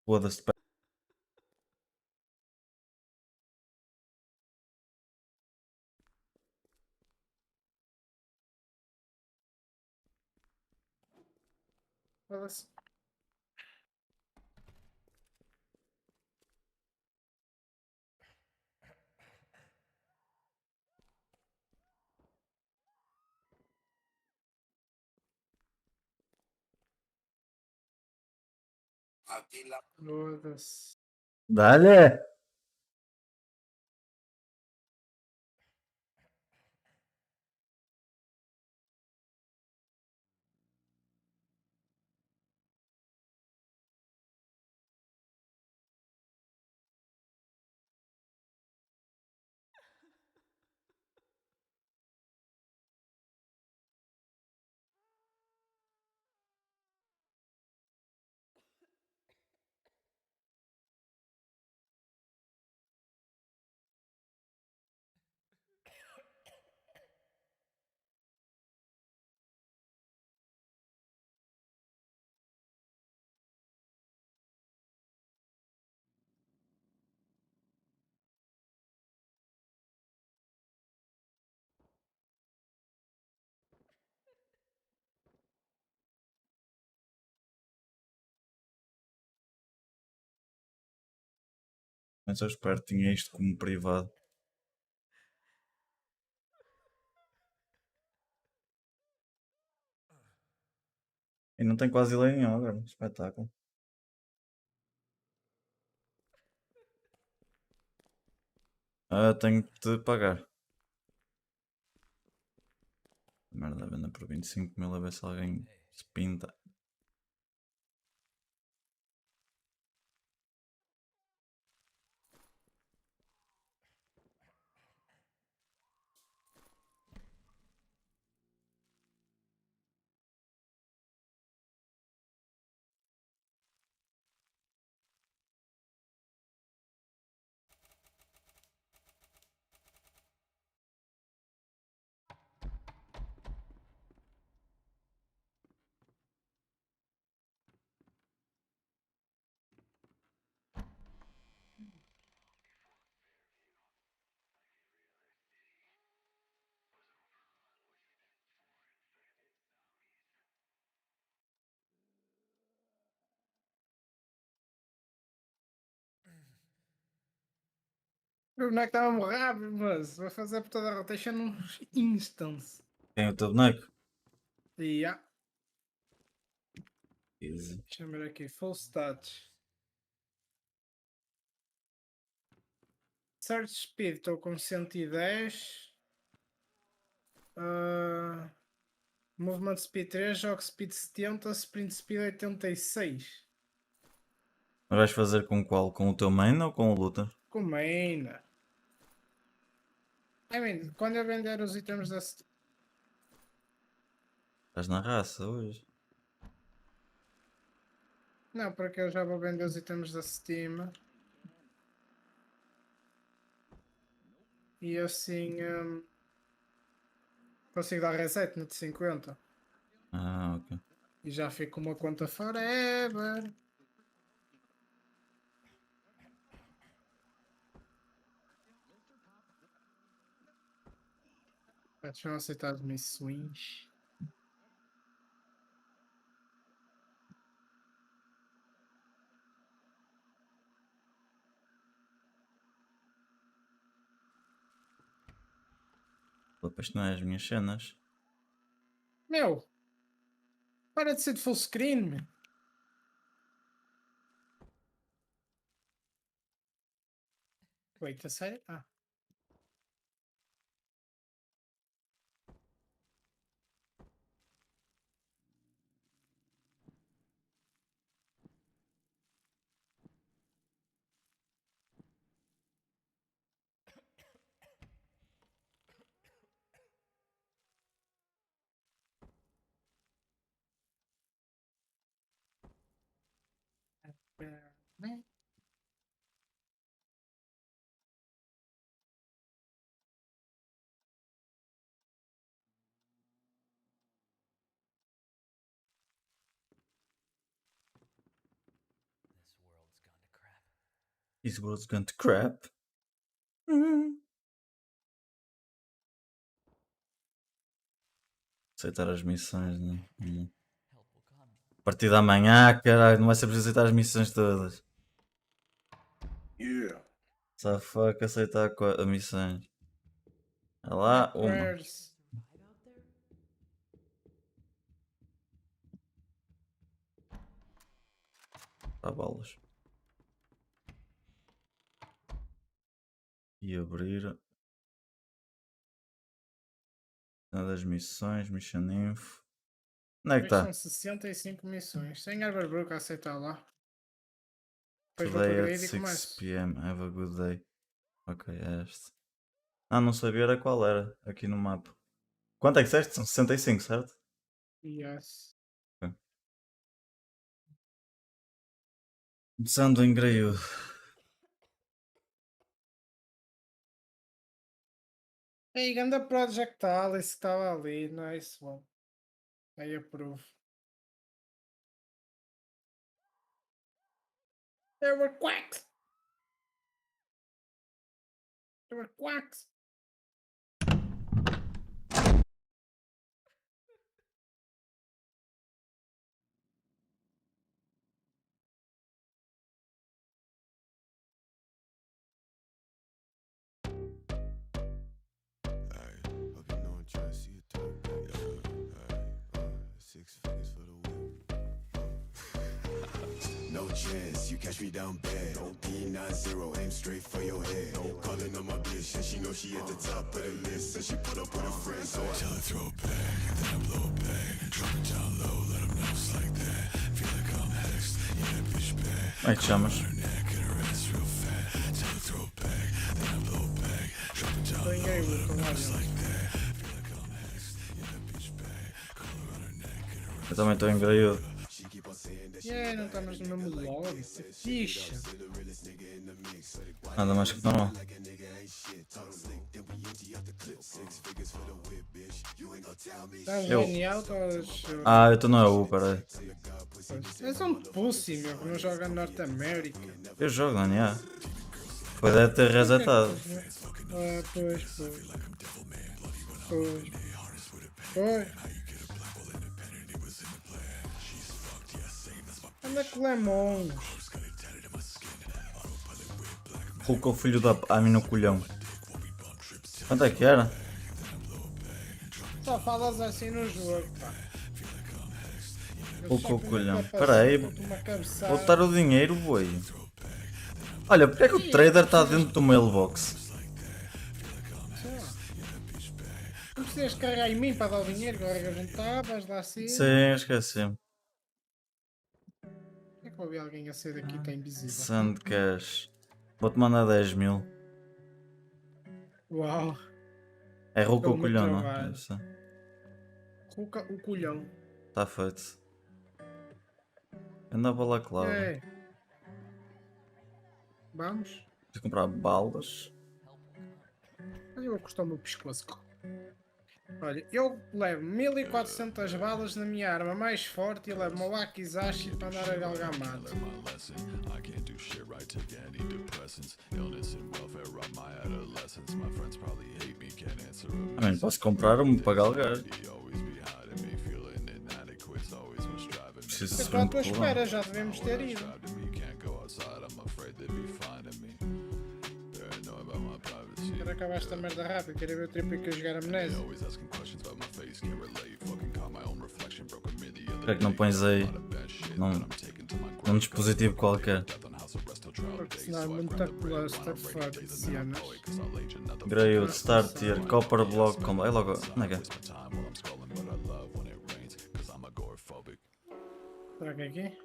Foda-se. Foda-se. Foda-se. Dale! Mas eu espero que tinha isto como privado. E não tem quase lei nenhuma agora. Espetáculo. Tenho que te pagar. Merda, venda por 25.000 a ver se alguém se pinta. O boneco estava a morrer, mas vai fazer por toda a rotation num instance. Quem é o teu boneco? E yeah. Easy. Deixa-me ver aqui. Full stats. Search speed estou com 110. Movement speed 3, jog speed 70, sprint speed 86. Mas vais fazer com qual? Com o teu main ou com o luta? Com main. Quando eu vender os itens da Steam. Estás na raça hoje. Não, porque eu já vou vender os itens da Steam. E assim consigo dar reset no de 50. Ok. E já fico com uma conta forever. Deixa eu aceitar as missões. Depois não é as minhas cenas. Meu! Para de ser de full screen, meu. Wait, a sério? Ah. Né? This world's gone to crap. Aceitar as missões, né? A partir da manhã, caralho, não vai ser preciso aceitar as missões todas. Yeah. Só fuck aceitar as missões. Olha lá, uma. Prayers. Tá balas. E abrir. Uma das missões, Mission Info. Onde é que Mas está? são 65 missões. Sem Arbarbrook a aceitar lá. Depois vou Today para at grid e 6 começo. p.m. Have a good day. Ok, é este. Ah, não sabia era qual era aqui no mapa. Quanto é que disseste? São 65, certo? Yes. Ok. Começando em Graiudo. Ei, ganda Project Alice que estava ali. Nice one. Aí aprovo. There were quacks. There were quacks. Hope you know I'm trying to see you talk back. 6 figures for the whip. No chance, you catch me down bad. D90, aim straight for your head. Calling on my bitch, and she know she at the top of the list. And she put up with her friends, so I tell her throw it back, then I blow it back. Drop it down low, let them know it's like that. Feel like I'm hexed, yeah, that bitch bad. Como é que te chamas? Her neck and her ass real fat. Tell her throw it back, then I blow it back. Drop it down Estou em low, Graiudo, let them estou know lá it's dentro. like that. Feel like I'm hexed, yeah, that bitch bad. Color on her neck and her ass. Eu também estou em Graiudo. Yeah, não estamos no mesmo lobby. Ficha. Nada mais que normal. Estás Eu. genial, estás. Ah, eu estou no EU, peraí. És um pussy, meu, que não joga Norte América. Eu jogo, não é? Foi deve ter resetado. Ah, pois. Pois. Anda com lemons. Colocou o filho da Ami no colhão. Quanto é que era? Só falas assim no jogo, pá. Colocou o colhão. Espera aí, vou Vou botar o dinheiro, boi. Olha, porque é que o trader está dentro do mailbox? Não precisas carregar em mim para dar o dinheiro, agora não está, vais lá assim. Sim, esqueci-me. É que ouvi alguém a sair daqui, está invisível. Sand cash. Vou-te mandar 10 mil. Uau, É rouco Pelo o meu colhão, não? trabalho. É isso. o colhão. Está feito. Anda a balaclava. Ei. Vamos? Vou comprar balas. Mas eu vou cortar o meu pescoço. Olha, eu levo 1400 balas na minha arma mais forte e levo uma Wakizashi para andar a galgamado. My lesson, I can't do shit right, take antidepressants. Illness and welfare robbed my adolescence. My friends probably hate me, can't answer a Também posso comprar um para galgar. He always behind me, feeling inadequate, always was driving me. Preciso de Estou à tua segundo espera, colão. já devemos ter ido. Subscribe to me, can't go outside, I'm afraid they'd be finding me. Paranoid about my privacy. Quero acabar esta merda rápido, quero ver o triplo que eu jogar amnésia. Always asking questions about my face, can't relate. Fucking caught my own reflection, broke a mirror the other Por que é que não day. pões aí Bad shit num, that I'm taking to my grave. num dispositivo qualquer? Death on house arrest till trial Porque day. senão é So I muito grab the bread, cluster wine, I'm fuck ready, de days and I'm cenas. annoyed, 'cause I'll age another Graiudo, Start Tier, Copper Block, como é logo. Onde é que é? waste my time while I'm scrolling, but I love when it rains, 'cause I'm agoraphobic. Será que é aqui?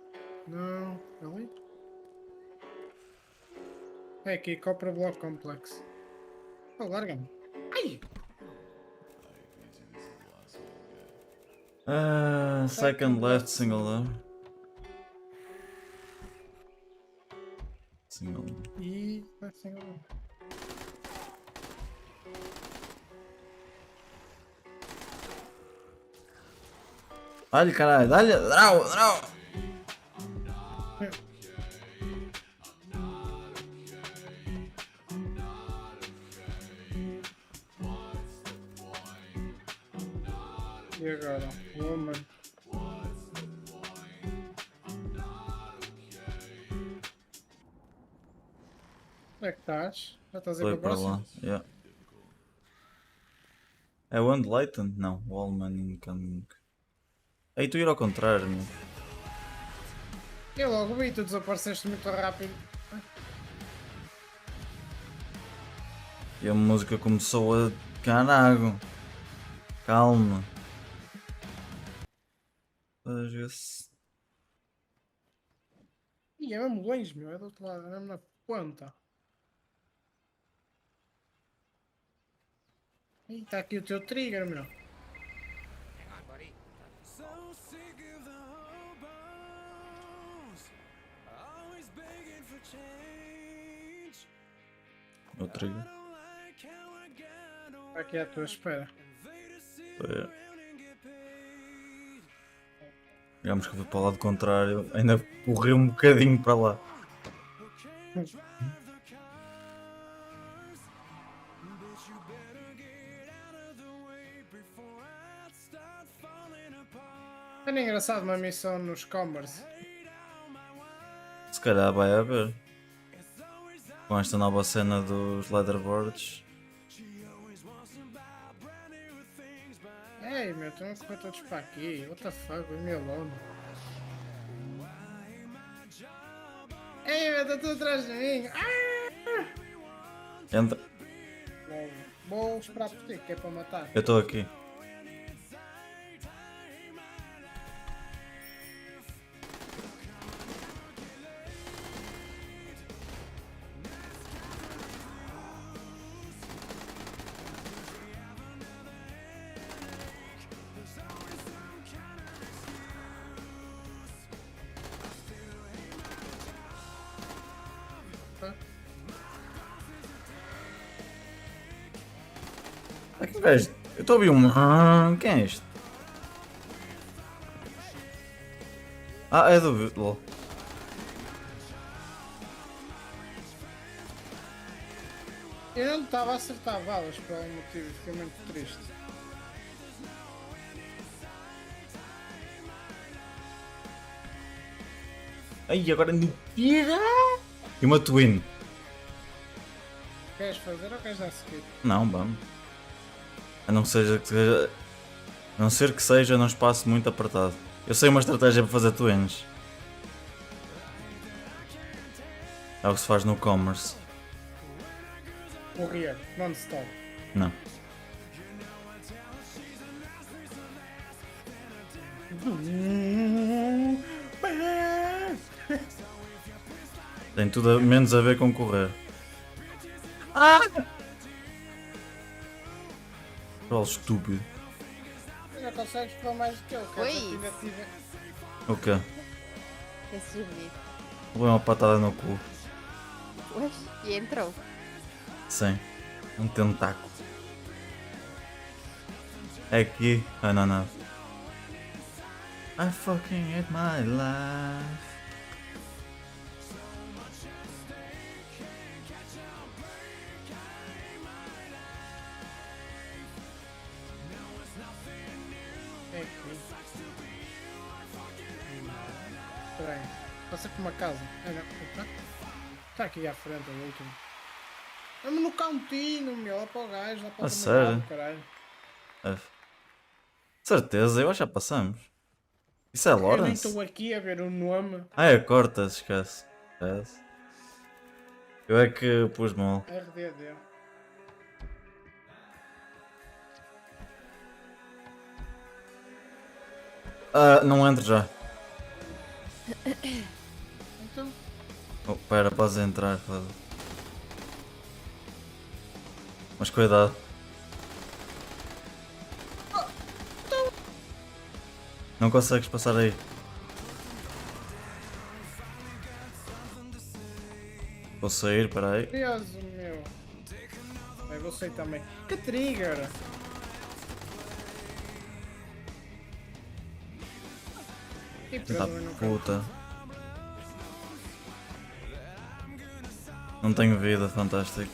Não, ali? É aqui, Copper Block Complex. Oh, larga-me. Ai! Second left, single there. Single. E... assim, ó. Dá-lhe, caralho, dá-lhe. Drau, drau. E agora? Woman. Onde é que estás? Já estás aí Foi para a para lá. próxima? Yeah. É o Leighton? Não, Wallman Incoming. Aí tu ir ao contrário, meu. Eu logo vi, tu desapareceste muito rápido. E a música começou a. Carago! Calma. Veja se. Ih, é mesmo longe, meu. É do outro lado, é mesmo na ponta. Ih, está aqui o teu trigger, meu. So sick of the hobos, always begging for change. O trigger. I don't like how I got Está aqui à tua espera. away to sit Foi. around and get paid. Digamos que fui para o lado contrário. Ainda corri um bocadinho para lá. Drive the cars, but you better get out of the way before I start falling apart. Era engraçado uma missão nos commerce. Se calhar vai haver. Com esta nova cena dos leaderboards. Ei, meu, estão a correr todos para aqui. What the fuck, leave me alone. Ei, meu, está tudo atrás de mim. Ah! Entra. Vou esperar por ti, que é para matar. Eu estou aqui. Ah, que gajo? Eu estou a ouvir um. Quem é este? Ah, é do. LOL. Eu não estava a acertar balas por algum motivo, fiquei muito triste. Ai, agora me tira! E uma twin. Queres fazer ou queres dar skip? Não, vamos. A não seja que seja. A não ser que seja num espaço muito apertado. Eu sei uma estratégia para fazer twins. É o que se faz no commerce. Correr, non-stop. Não. Tem tudo menos a ver com correr. Ah! Troll estúpido. Já consegues falar mais do que eu, Oi. ainda tive. O quê? Esse bonito. Levei uma patada no cu. Pois, e entrou. Sim. Um tentáculo. É aqui. Ah, não, não. I fucking hate my life. É aqui. Espera aí. Passa por uma casa. Ah, não. Está aqui à frente, o último. Vamos no cantinho, meu. Lá para o gajo, lá para o A outro sério? lado, caralho. F. Certeza, eu acho que já passamos. Isso é Eu nem Lawrence? estou aqui a ver o nome. Ah, é Cortas, esquece. Esquece. Eu é que pus mal. RDD. Ah, não entro já. Então, Oh, pera, podes entrar, foda. Mas cuidado. Não consegues passar aí. Vou sair, peraí. curioso, meu. Bem, vou sair também. Que trigger! E Tá preso no canto. puta. Não tenho vida, fantástico.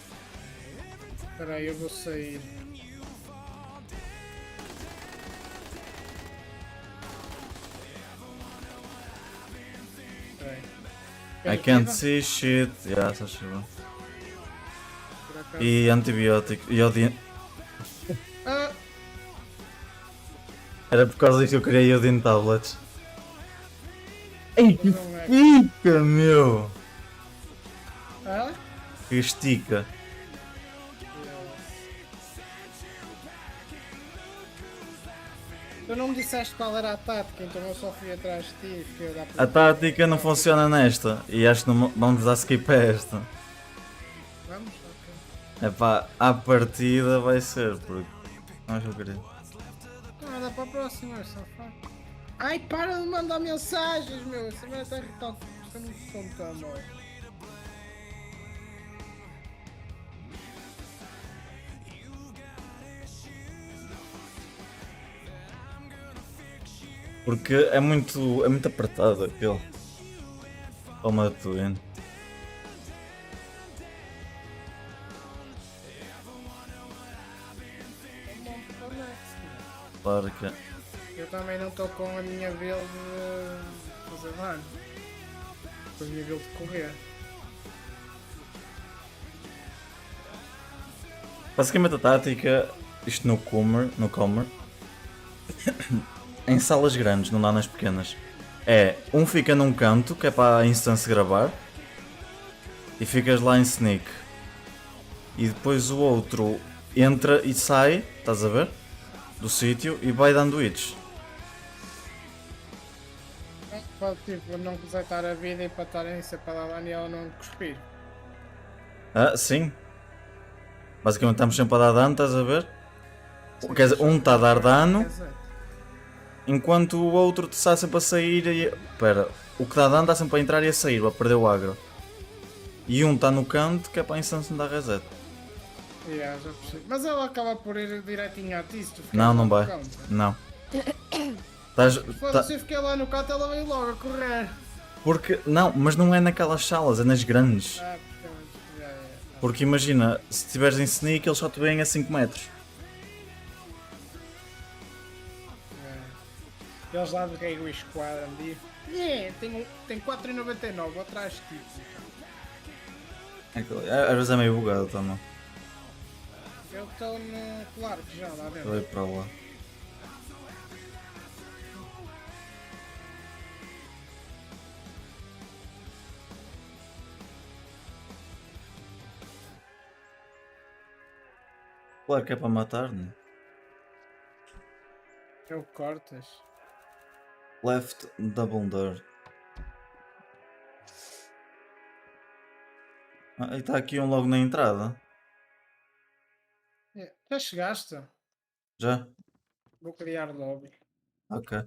Espera aí, eu vou sair. I can't see shit. Yeah, só chegou. Por acaso. E antibiótico. E Ah, Era por causa disso que eu queria iodine tablets. Ei, que não é. fica, meu! Ah? Que estica. Tu não me disseste qual era a tática, então eu só fui atrás de ti e fiquei a dar A tática não funciona nesta. E acho que não vamos dar skip a esta. Vamos? Ok. É pá, à partida vai ser, porque. Não acho que eu queria. Então vai dar para a próxima, safado. Ai, para de mandar mensagens, meu. Essa merda está irritante. Isto é muito som tão mal. Porque é muito apertado aquele. Toma Twin. Claro que é. Eu também não estou com a minha build de fazer dano. Com a minha build de correr. Basicamente a tática, isto no Comer, em salas grandes, não dá nas pequenas. É, um fica num canto, que é para a instância gravar, e ficas lá em sneak. E depois o outro entra e sai, estás a ver? Do sítio e vai dando hits. Pode tipo não resetar a vida e para estarem sempre a dar dano e ela não cuspir. Ah, sim. Basicamente estamos sempre a dar dano, estás a ver? Quer dizer, um está a dar dano, enquanto o outro está sempre a sair e... Espera, o que dá dano está sempre a entrar e a sair, a perder o agro. E um está no canto, que é para a instância não dar reset. Yeah, já percebi. Mas ela acaba por ir direitinho a ti se tu ficares Não, lá não no vai. canto. Não. Estás... Foda-se, eu fiquei lá no canto, ela veio logo a correr. Porque... Não, mas não é naquelas salas, é nas grandes. Ah, porque... Porque imagina, se estiveres em sneak, eles só te veem a 5 metros. Eles lá do Gay Squadron e tem 4,99, vou atrás de ti. Às vezes é meio bugado também. Eu estou no Clark já lá Eu dentro. vou ir para lá. Claro que é para matar, né? É o cortas. Left double door. Ah, e está aqui um logo na entrada. Já chegaste? Já? Vou criar lobby. Ok.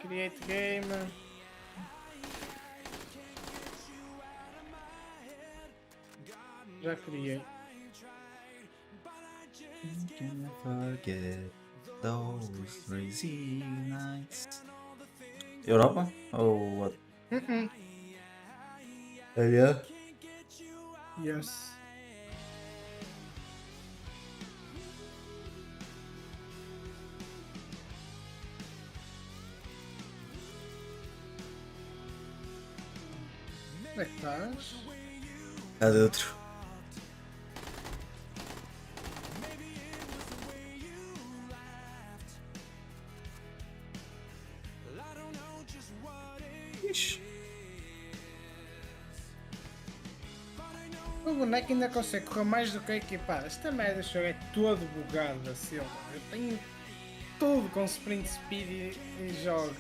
Create game. Já criei. Can forget those crazy nights. Europa? Ou what? Yeah. Yes. Onde é que estás? Cá dentro. Ixi. O boneco ainda consegue correr mais do que a equipada. Esta merda deste jogo é todo bugado assim. Eu tenho tudo com sprint speed e jogo.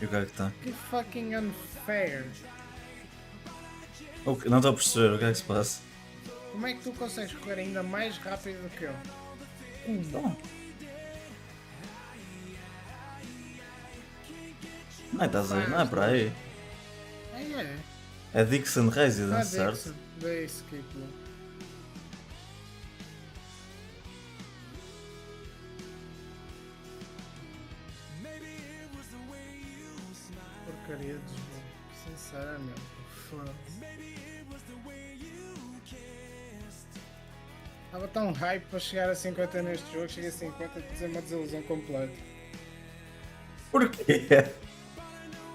E o que é que está? Que fucking unfair. Não estou a perceber o que é que se passa. Como é que tu consegues correr ainda mais rápido do que eu? Então. Não é, estás aí? Não é para aí. É. É Dixon Ah, Residence, certo? Dixon. Dei skip. Porcaria de jogo. Sinceramente. Foda-se. Estava tão hype para chegar a 50 neste jogo. Cheguei a 50 e dizer uma desilusão completa. Porquê?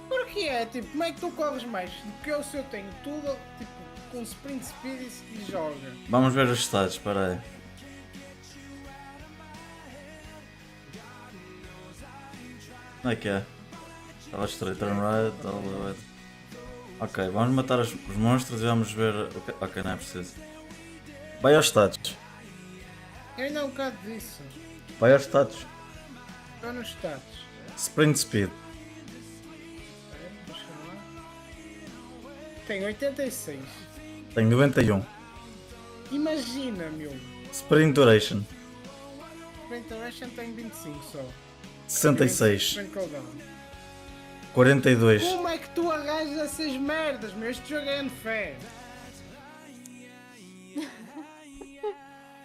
Porque é, tipo, como é que tu corres mais do que eu se eu tenho tudo, tipo, com sprint speed e joga? Vamos ver os estados, espera aí. Como é que é? Estava straight, turn right, all the way. Ok, vamos matar os monstros e vamos ver. Ok, não é preciso. Vai aos status. Eu ainda há um bocado disso. Vai aos status. Estou nos status. Sprint speed. Deixa lá. Tenho 86. Tenho 91. Imagina, meu. Sprint duration. Sprint duration tem 25 só. 66. Sprint cooldown. 42. Como é que tu arranjas essas merdas, meu? Este jogo é unfair.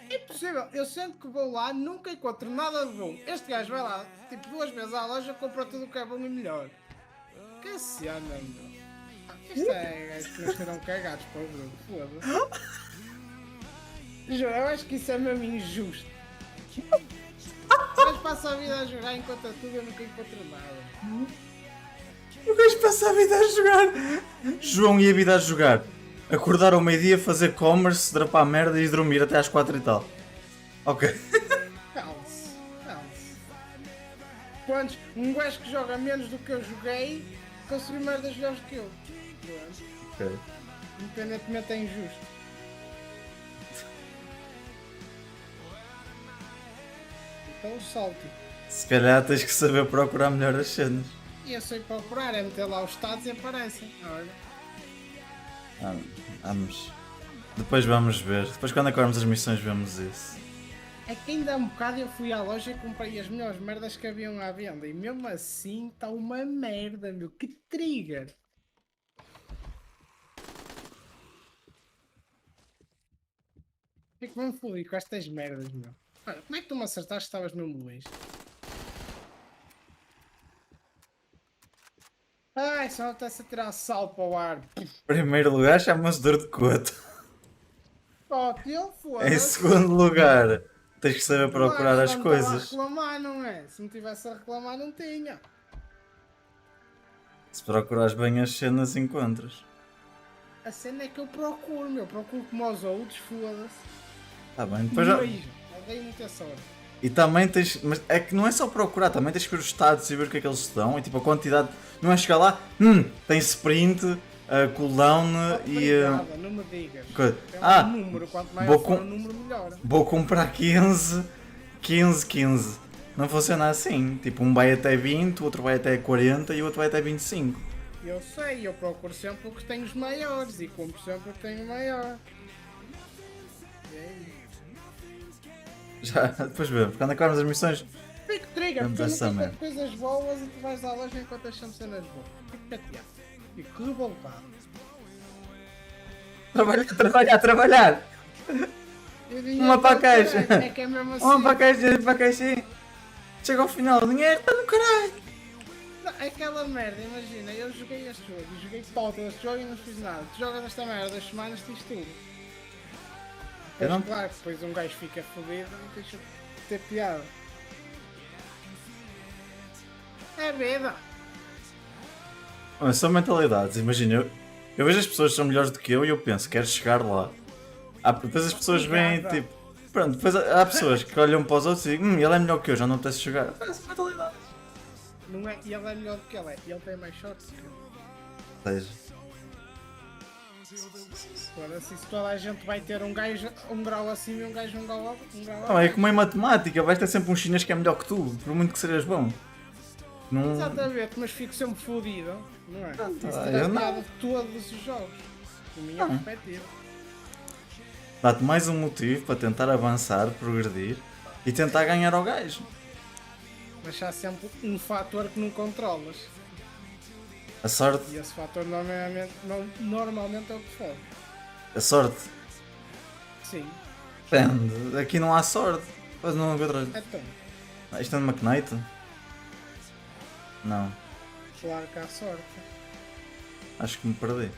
É impossível. Eu sempre que vou lá nunca encontro nada de bom. Este gajo vai lá, tipo, 2 vezes à loja, compra tudo o que é bom e melhor. Que cena, meu. Isto é gajos que nos tiram cagados para o jogo. Foda-se. Juro, eu acho que isso é mesmo injusto. Mas passa a vida a jogar enquanto tudo eu nunca encontro nada. O gajo passa a vida a jogar. João e a vida a jogar. Acordar ao meio-dia, fazer commerce, drapar merda e dormir até às 4 e tal. Ok. Calce, calce. Quantos? Um gajo que joga menos do que eu joguei conseguiu merdas melhores do que eu. Pronto. Ok. Independentemente é injusto. Então salto. Se calhar tens que saber procurar melhor as cenas. E eu sei procurar, é meter lá os estados e aparecem. Olha. Vamos. Depois vamos ver. Depois quando acabarmos as missões vemos isso. É que ainda há um bocado eu fui à loja e comprei as melhores merdas que haviam à venda. E mesmo assim está uma merda, meu. Que trigger! Fico mesmo fodido com estas merdas, meu. Olha, como é que tu me acertaste que estavas mesmo longe? Ai, só está-se a tirar sal para o ar. Primeiro lugar chama-se dor de coto. Oh, teu Em foda-se. segundo lugar, tens que saber procurar Claro, as só não estava coisas. a reclamar, não é? Se não tivesse a reclamar, não tinha. Se procurares bem as cenas encontras. A cena é que eu procuro, meu. Procuro como os outros, foda-se. Tá bem, depois já... Beijo. Odeio muita sorte. E também tens. Mas é que não é só procurar, também tens que ver os status e ver o que é que eles te dão. E tipo a quantidade. Não é chegar lá, tem sprint, cooldown e. Obrigada, não me digas. coisa. É um Ah, número, quanto mais vou for com- o número, melhor. vou comprar 15. Não funciona assim. Tipo, um vai até 20, o outro vai até 40 e o outro vai até 25. Eu sei, eu procuro sempre o que tem os maiores e compro sempre o que tem o maior. E é isso. Já, depois vemos. Quando acabarmos as missões. Fico trigger, Vamos porque eu essa nunca merda. encontro coisas boas e tu vais à loja enquanto achamos cenas boas. Fico chateado. Fico revoltado. Trabalhar! E o dinheiro Uma para a tá no caixa. caralho, é que é mesmo assim. Vamos para a caixa, para a caixinha. Chega ao final, o dinheiro está no caralho. Não, aquela merda, imagina, eu joguei este jogo, joguei total este jogo e não fiz nada. Tu jogas esta merda 2 semanas, tens tudo. Eu Pois não- claro, que depois um gajo fica fodido e deixa de ter piada. É vida. Olha, são mentalidades, imagina, eu vejo as pessoas que são melhores do que eu e eu penso, quero chegar lá. Depois as pessoas veem, Obrigada. tipo, pronto, depois há pessoas que olham para os outros e dizem, ele é melhor que eu, já não me apetece jogar. São mentalidades. Não é, e ele é melhor do que ele é, e ele tem mais shots que eu. Ou seja, Agora, se toda a gente vai ter um gajo um grau acima e um gajo um grau não, é abaixo. como em matemática, vais ter sempre um chinês que é melhor que tu, por muito que sejas bom. Não... Exatamente, mas fico sempre fodido, não é? Isso eu é não. piada de todos os jogos, da minha Não. perspectiva. Dá-te mais um motivo para tentar avançar, progredir e tentar ganhar ao gajo. Mas há sempre um fator que não controlas. A sorte, E esse fator normalmente é o que fode. a sorte, Sim. depende, aqui não há sorte. Pois não encontras. Então, Isto é de McKnight? Não, claro que há sorte. acho que me perdi.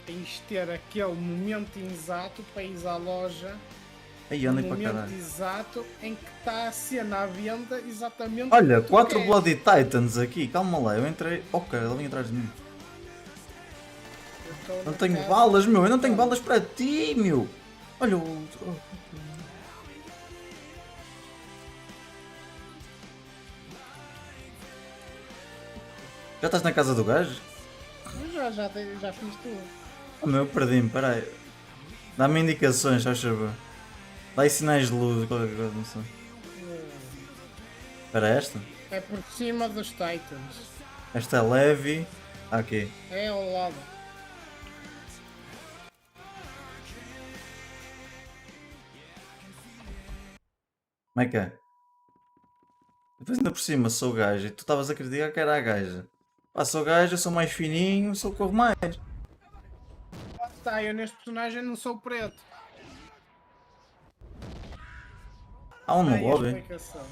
Tens de ter aquele momento exato para ir à loja Aí no andem para momento caralho. exato em que está a cena à venda exatamente. Olha, o que tu 4 queres. Bloody Titans aqui, calma lá, eu entrei. Oh cara, ele vem atrás de mim. Eu estou Não na tenho casa balas, meu, eu não do tenho Tom. balas para ti, meu. Olha o outro. Oh. Já estás na casa do gajo? Eu já fiz tudo. Oh meu, perdi-me, peraí. Dá-me indicações, faz favor. Dá aí sinais de luz, qualquer coisa, não sei. Para esta? É por cima dos Titans. Esta é leve. Aqui. É ao lado. Como é que é? Depois ainda por cima sou gajo e tu estavas a criticar que era a gaja. Pá, sou gajo, sou mais fininho, sou corro mais. Tá, eu neste personagem não sou preto. Há um no Aí a lobby. explicação.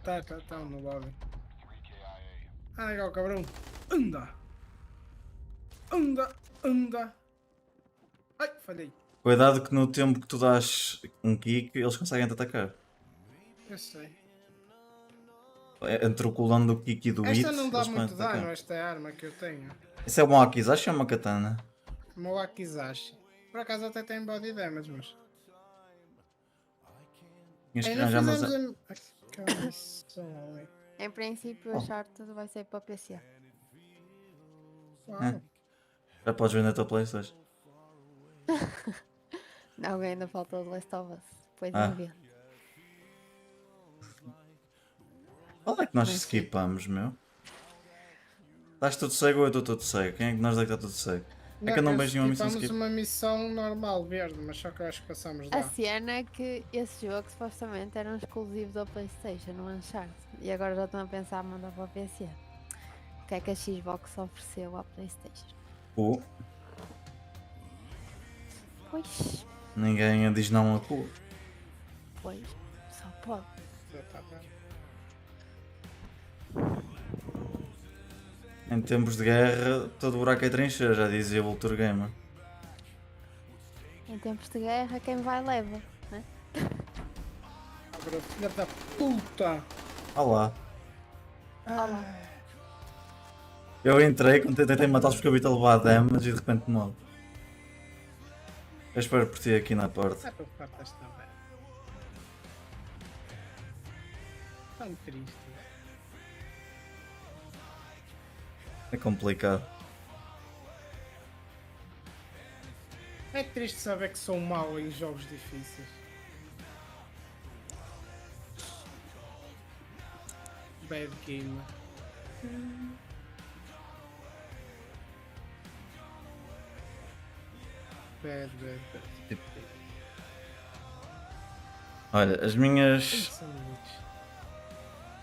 Tá no lobby. Ah, legal, cabrão. Anda! Anda! Anda! Ai, falhei. Cuidado que no tempo que tu dás um kick, eles conseguem te atacar. Eu sei. Entre o cooldown do kick e do hit, Esta não dá eles podem muito te atacar. dano, esta arma que eu tenho. Isso é um Akizashi ou uma katana? Uma Wakizashi. Por acaso até tem body damage, mas. Tinhas que Ainda arranjar mais. fizemos aquela missão ali. Em princípio, Oh. o Uncharted vai ser para PC. Uau. É. Já podes vender a tua Playstation. Não, ainda falta o The Last of Us. Depois Ah. não vê. Qual é que nós Não sei. skipamos, meu? Estás tudo cego ou eu estou tudo cego? Quem é que nós é que está tudo cego? É que eu não vejo nenhuma missão skip. skip. Uma missão normal, verde, mas só que eu acho que passamos lá. A cena é que esse jogo supostamente era um exclusivo da Playstation, no Uncharted. E agora já estão a pensar em mandar para o PC. O que é que a Xbox ofereceu à Playstation? Pois, Ninguém diz não a cu. pois, só pode. Já tá bem. Em tempos de guerra, todo buraco é trincheira, já dizia o Vulture Gamer. Em tempos de guerra, quem vai leva, né? Agora, filha da puta! Olá. Olá. Eu entrei, quando tentei matá-los porque eu vi-te a levar damage e de repente morro. Eu espero por ti aqui na porta. Sai para parte desta merda. Tão triste. É complicado. É triste saber que sou mau em jogos difíceis. Bad game. Bad. Olha, as Ih, minhas. sanduíche.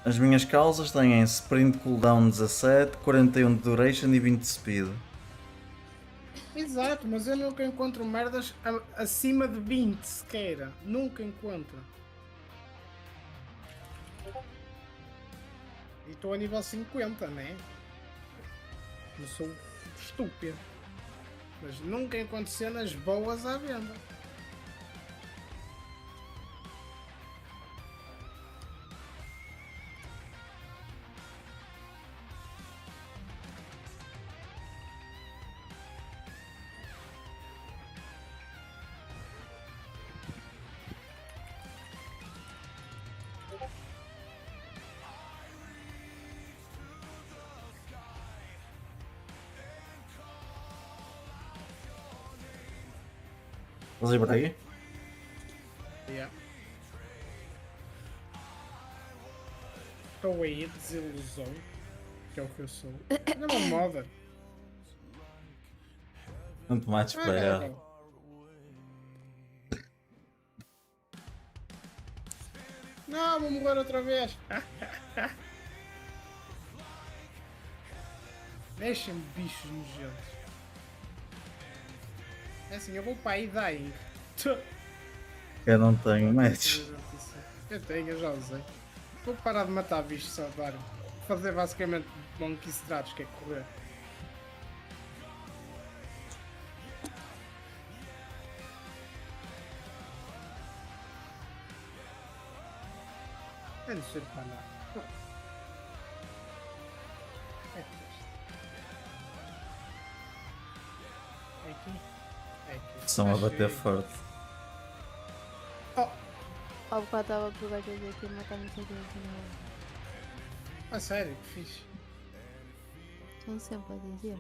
As minhas causas têm sprint cooldown 17, 41 de duration e 20 de speed. Exato, mas eu nunca encontro merdas acima de 20 sequer. Nunca encontro. E estou a nível 50, né? Não sou estúpido. Mas nunca encontro cenas boas à venda. Estás aí por aí? Yeah. Estou aí, desilusão. Que é o que eu sou. Não é uma moda. Não te mates para ela. Não, vou morrer outra vez. Deixem-me, bichos nojentos. É assim, eu vou para aí daí. Eu não tenho match. Eu tenho, eu já usei. Vou parar de matar bichos só para fazer basicamente monkey stratos, que é correr. Eu não sei para nada. É triste. É aqui? É aqui. Estão a bater Achei. forte. Oh, Há bocado estava com o gajo a dizer que ia matar não sei quem. a sério, que fixe. Estão sempre a dizer.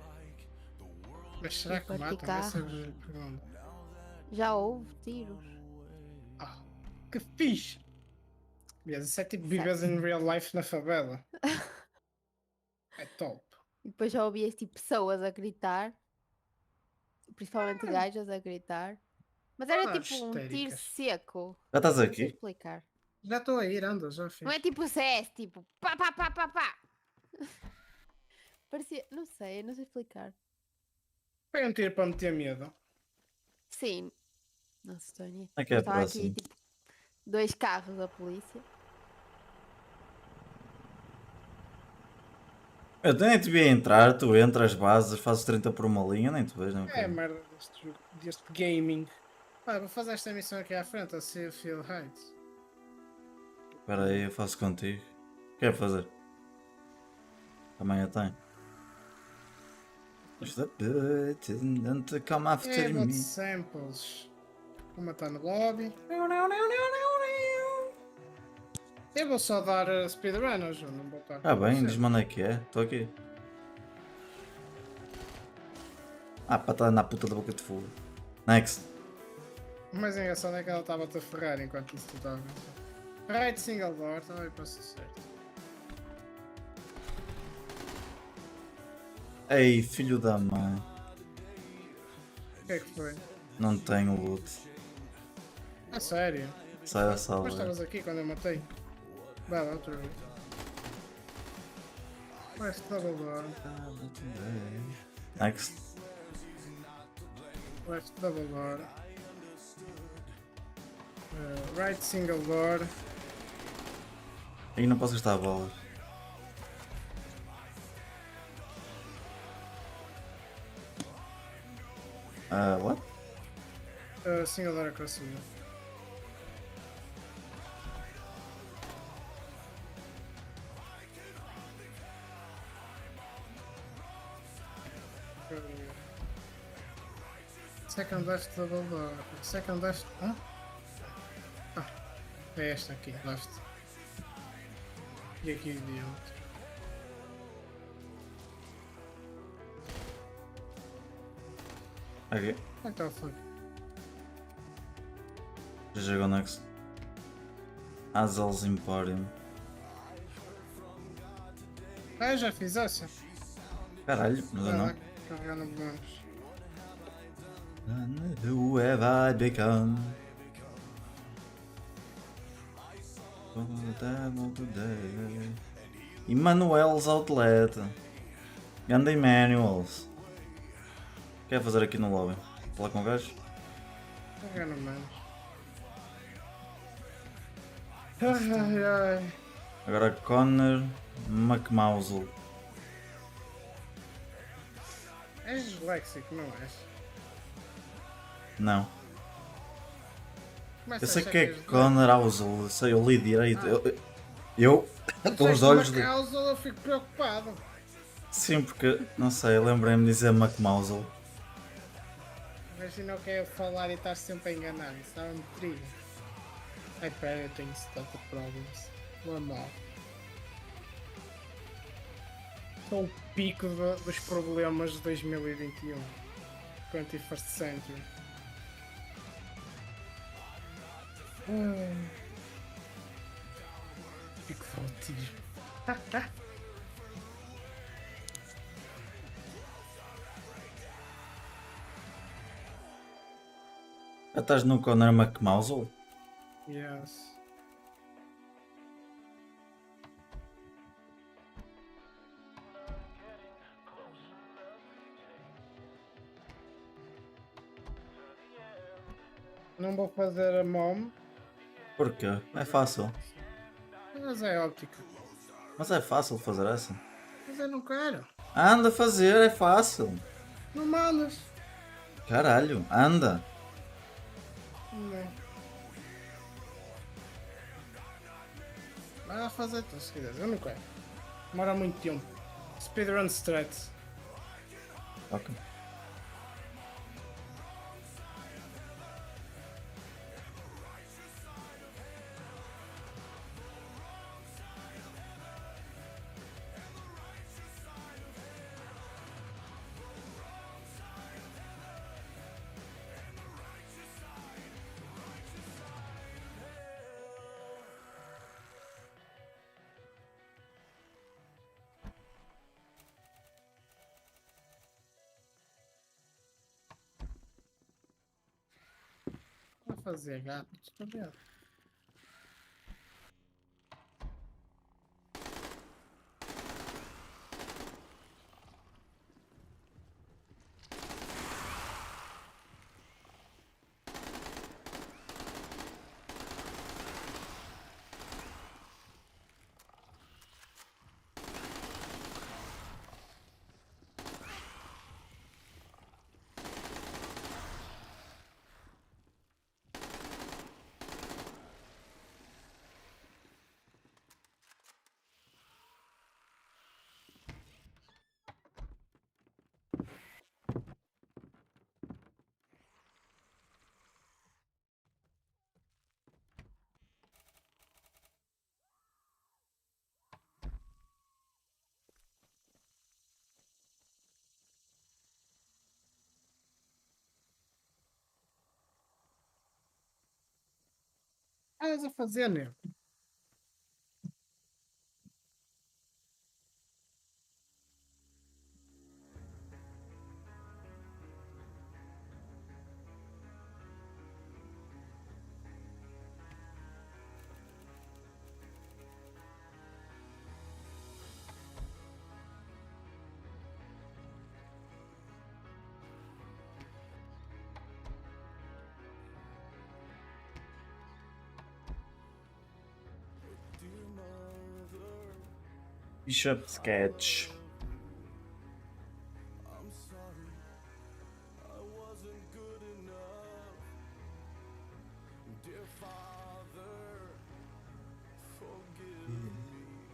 Mas será que Partir matam? carro. Essa é a pergunta. Já houve tiros. Ah, que fixe! Aliás, isso é tipo Certo. vives in real life na favela. É top. E depois já ouvias tipo pessoas a gritar. Principalmente gajas a gritar. Mas era Ah, tipo um tiro histéricas. seco. Já estás Não sei aqui? explicar. Já estou a ir, anda, já fiz. Não é tipo CS, tipo pá pá pá pá pá. Parecia, não sei explicar. Foi um tiro para meter medo. Sim. Nossa, Tony. Aqui é Estava aqui próximo. tipo 2 carros da polícia. Eu nem te vi entrar, tu entras, bases, fazes 30 por uma linha, nem te vejo, não É quero. merda deste jogo, deste gaming. Olha, vou fazer esta missão aqui à frente, a Seafield Heights. Espera aí, eu faço contigo. Quer fazer? Amanhã tem. Just a bit and to come after É, vou de me. samples. Vou matar no lobby. Eu vou só dar speedrun hoje, não vou estar. Ah bem, diz-me onde é que é. Estou aqui. Ah, para estar na puta da boca de fogo. Next. O mais engraçado é que ela estava-te a ferrar enquanto isso tu estava a pensar. Right single door, estava aí para ser certo. Ei, filho da mãe. O que é que foi? Não tenho loot. A sério? Sai da Mas sala. estavas aqui quando eu matei. Vai lá, outra vez. Left double door. Next. Left double door. Right single door. Aí não posso gastar bolas. What? Single door across the middle. Second left double door. Second left. Hã? Ah, é esta aqui, left. E aqui de outro. Ok. What the fuck? Já chegou next. Azel's Emporium. Ah, eu já fiz essa. Caralho, mas eu Vai não. lá, carregar no bônus. Who have I become? Emmanuel's Outlet. Ganda Emmanuel's. O que é fazer aqui no lobby? Falar com o gajo? Carregar no menos. Ai, ai. Agora Connor McMausel. És disléxico, não és? Não. Começa Eu a sei achar que é és Connor Ausel. Eu sei, eu li direito. Eu com os olhos de. causa, eu fico preocupado. Sim, porque, não sei, lembrei-me de dizer McMausel. Imagina o que é eu falar e estar sempre a enganar. Isso dava-me perigo. Ai, pera, eu tenho startup problems. Normal. Sou o pico dos problemas de 2021. 21st century. Pico de autismo. Já estás no Connor McMausel? Yes. Não vou fazer a mom, Porquê? É fácil. mas é óptico. Mas é fácil fazer essa. Mas eu não quero. Anda a fazer, é fácil. Não mandas. Caralho, anda. Não. Vai lá fazer tu se quiseres, eu não quero. Demora muito tempo. Speedrun Strat. Ok. Vai fazer gato, estou vendo. Estás a fazer, né? Bishop Sketch. I'm sorry, I wasn't good enough. Dear Father, forgive me.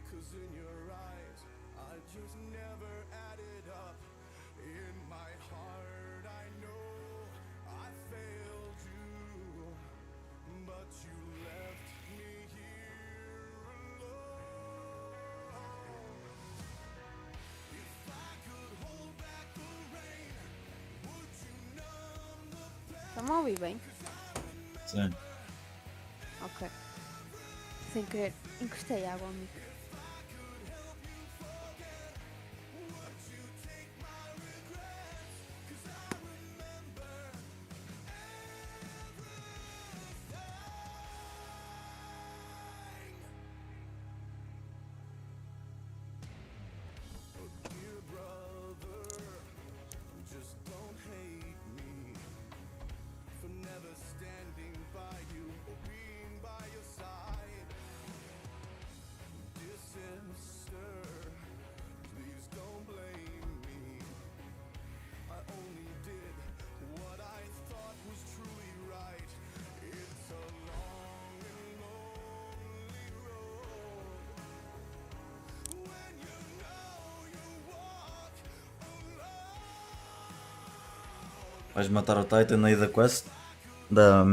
'Cause in your eyes, I just never added up. In my heart, I know I failed you. But you left me here alone. If I could hold back the rain, would you numb the pain? Estão a ouvir bem? Sim. Ok. Sem querer, encostei água ao micro. Dear brother, just don't hate me for never standing by you or being by your side. Dear sister, please don't blame me. I only did what I thought was truly right. It's a long and lonely road when you know you walk alone. Vais matar o Titan aí da quest? Da.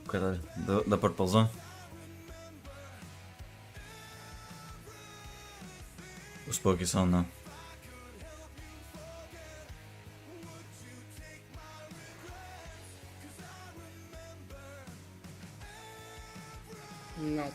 Caralho, da Purple Zone? Os Spooky são não. Não.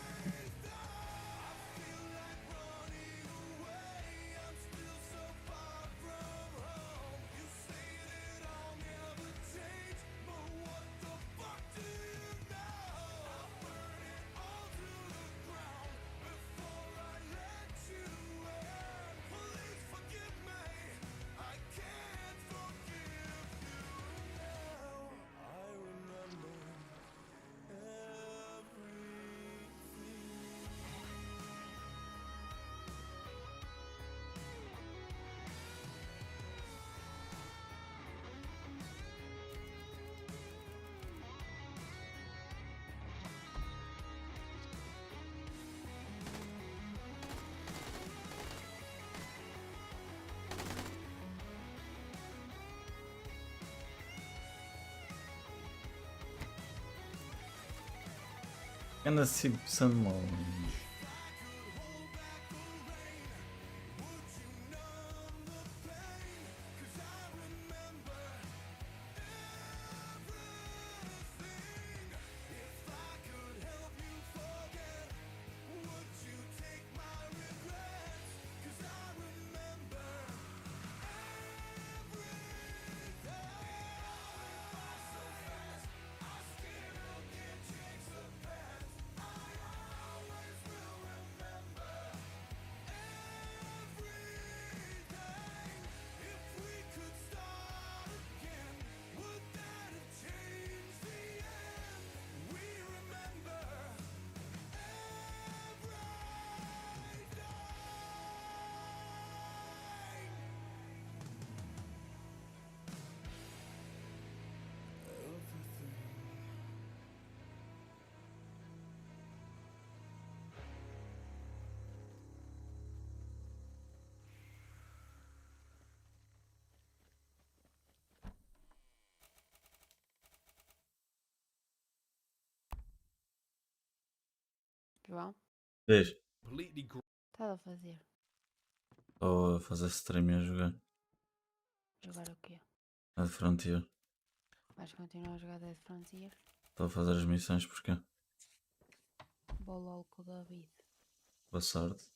I remember everything. Anda assim, Samuel. João, Vês? estás a fazer? Estou a fazer stream e a jogar. Jogar o quê? A de Frontier. Vais continuar a jogar Dead Frontier? Estou a fazer as missões porque. Vou logo com o David. Boa sorte.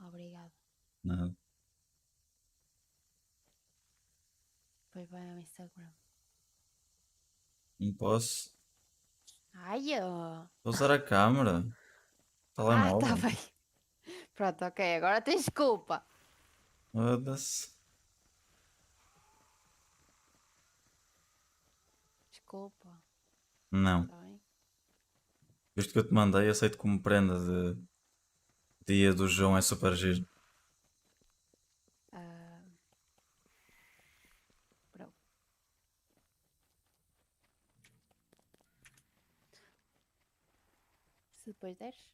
Obrigado. Nada. Depois vai ao Instagram. Não posso. Ai, ó. Vou usar a câmera. Ah, tá Telemóvel. bem. Pronto, ok. Agora tens desculpa. Foda-se. Desculpa. Não. Tá bem? Visto que eu te mandei, aceito como prenda de dia do João é super giro. Ah, bro. Se depois deres.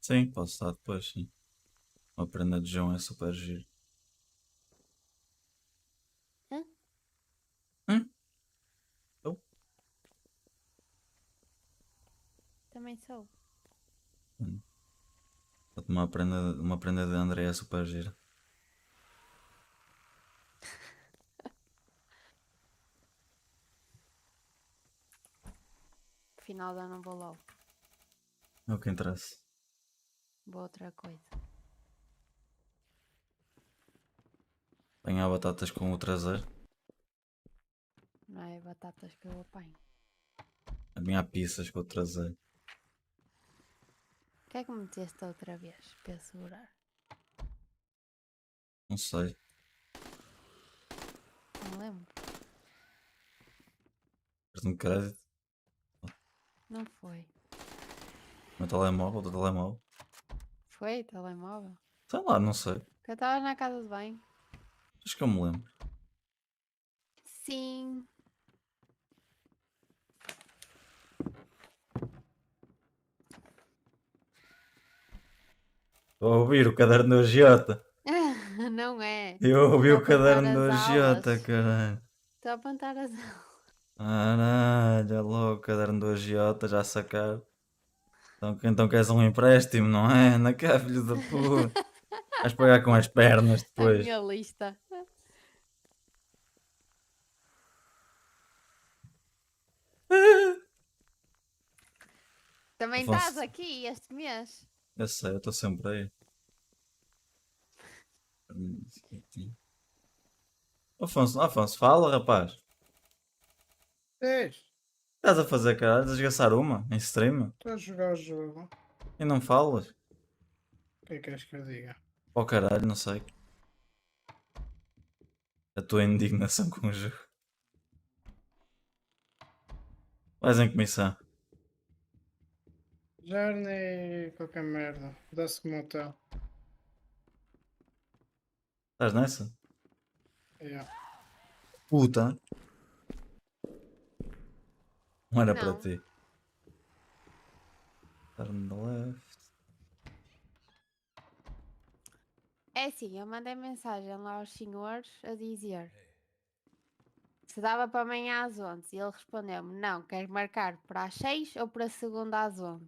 Sim, posso dar depois, sim. Uma prenda de João é super giro. Hã? Hum? Oh, Também sou. uma prenda de André é super giro. Final de ano vou logo. É o que interessa. Vou outra coisa. Apanhar batatas com o traseiro. Não é batatas que eu apanho. Apanhar pizzas com o traseiro. O que é que me meteste outra vez para segurar? Não sei. Não lembro. Cartão de crédito. Não foi. Meu telemóvel, do telemóvel. Foi telemóvel? Sei lá, não sei. Que eu estava na casa de banho. Acho que eu me lembro. Sim. Estou a ouvir o caderno do agiota. Não é. Eu ouvi Estou a o caderno apontar do as agiota, aulas. caralho. Estou a apontar as aulas. Caralho, é logo o caderno do agiota, já sacar. Então queres um empréstimo, não é? Não quer, filho da puta. Vais pagar com as pernas A depois. minha lista. Também estás Afonso, aqui este mês. eu sei, eu estou sempre aí. Afonso, fala, rapaz. Tens? Estás a fazer caralho? Estás a esgaçar uma em stream? Estou a jogar o jogo. E não falas? O que é que queres que eu diga? Oh caralho, não sei. A tua indignação com o jogo. Vais em comissão. Journey, qualquer merda. Dá-se como hotel. Estás nessa? Yeah. Puta. Não era para Não. ti. Turn the left. É assim, eu mandei mensagem lá aos senhores a dizer se dava para amanhã às 11 e ele respondeu-me: não, queres marcar para as 6 ou para segunda às 11?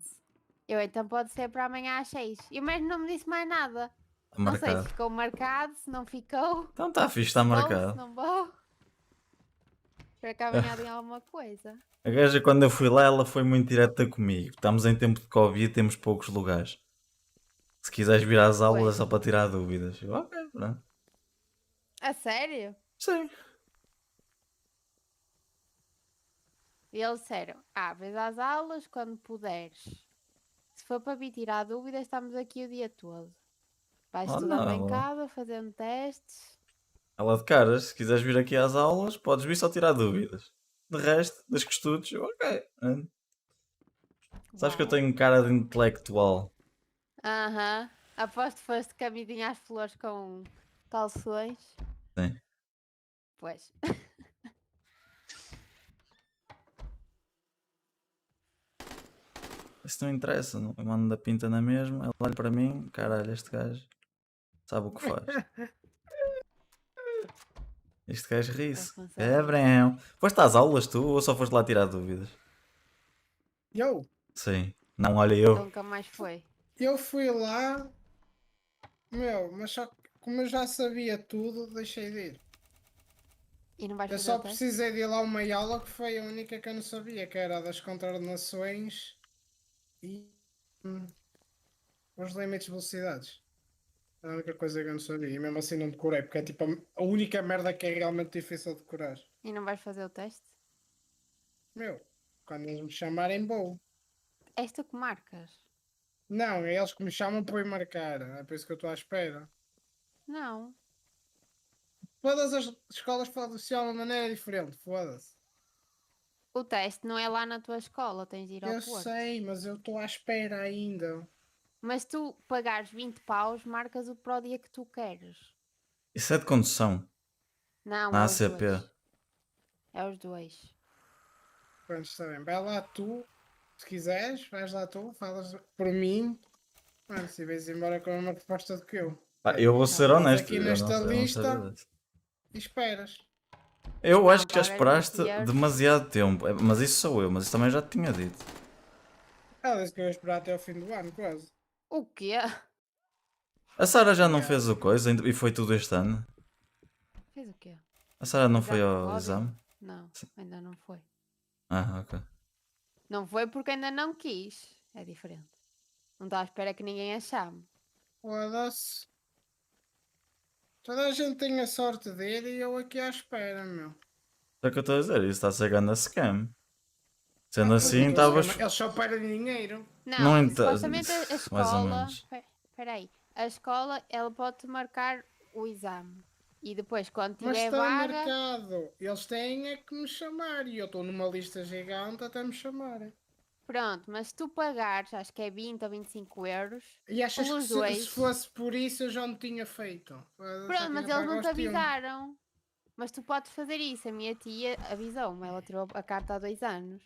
Eu então pode ser para amanhã às 6. E o mesmo não me disse mais nada. Está Não sei se marcado. ficou marcado, se não ficou. Então está fixe, está Vou, se marcado. não vou. Espero que amanhã tenha alguma coisa. A gaja, quando eu fui lá, ela foi muito direta comigo. Estamos em tempo de Covid, temos poucos lugares. Se quiseres vir às aulas é Pois. só para tirar dúvidas. Eu, ok, pronto. A sério? Sim. E eles disseram: vês às aulas quando puderes. Se for para vir tirar dúvidas, estamos aqui o dia todo. Vais Oh, estudando em não. casa, fazendo testes. Ela de caras, se quiseres vir aqui às aulas, podes vir só tirar dúvidas. De resto, das que estudos, eu, ok. Sabes que eu Uau. tenho cara de intelectual. Aham. Aposto que foste caminho às flores com calções. Sim. Pois. Isso não interessa, não. Eu mando da pinta na mesma, ela olha para mim, caralho, este gajo sabe o que faz. Este gajo ri-se. Responsabilidade. Cabrão. Foste às aulas tu ou só foste lá tirar dúvidas? Eu? Sim. Não, olha eu. Nunca mais foi. Eu fui lá, mas só que como eu já sabia tudo, deixei de ir. E não vais Eu fazer só o teste? precisei de ir lá uma aula que foi a única que eu não sabia, que era a das contraordenações e os limites de velocidades. Era a única coisa que eu não sabia. E mesmo assim não decorei, porque é tipo a única merda que é realmente difícil de decorar. E não vais fazer o teste? Quando eles me chamarem, vou. És tu que marcas? Não, é eles que me chamam para ir marcar. É por isso que eu estou à espera. Não. Todas as escolas funcionam de maneira diferente, foda-se. O teste não é lá na tua escola, tens de ir ao Eu Porto. sei, mas eu estou à espera ainda. Mas se tu pagares 20 paus, marcas o para o dia que tu queres. Isso é de condução. Não, Na é os ACP. dois. É os dois. Pronto, está bem. Vai lá tu, se quiseres, vais lá tu, falas por mim. Mano, se vais embora com a mesma resposta do que eu. Ah, eu vou ser Estás honesto, aqui eu nesta não sabia lista disso. e esperas. Eu Não, acho que já pagas 20 esperaste euros. demasiado tempo. Mas isso sou eu, mas isso também já te tinha dito. Ela disse que eu ia esperar até ao fim do ano, quase. O quê? A Sara já não fez o coisa e foi tudo este ano? Fez o quê? A Sara não foi Exame de ao Covid? exame? Não, ainda não foi. Ah, ok. Não foi porque ainda não quis. É diferente. Não está à espera que ninguém a chame. Foda-se. Toda a gente tem a sorte dele e eu aqui à espera, meu. É o que eu estou a dizer, isso está a ser grande scam. Sendo Ah, assim, eles só- estavas. Eles só perdem dinheiro. Não Não, entra- supostamente a mais ou escola. menos. Espera aí. A escola, ela pode-te marcar o exame. E depois, quando Mas tiver está vaga. marcado. Eles têm é que me chamar. E eu estou numa lista gigante até me chamarem. Pronto, mas se tu pagares, acho que é 20 ou 25 euros. E achas que Pelos se dois. fosse por isso eu já não tinha feito? Foda-se, Pronto, já mas tinha eles pago não te aos tios. avisaram. Mas tu podes fazer isso. A minha tia avisou-me. Ela tirou a carta há 2 anos.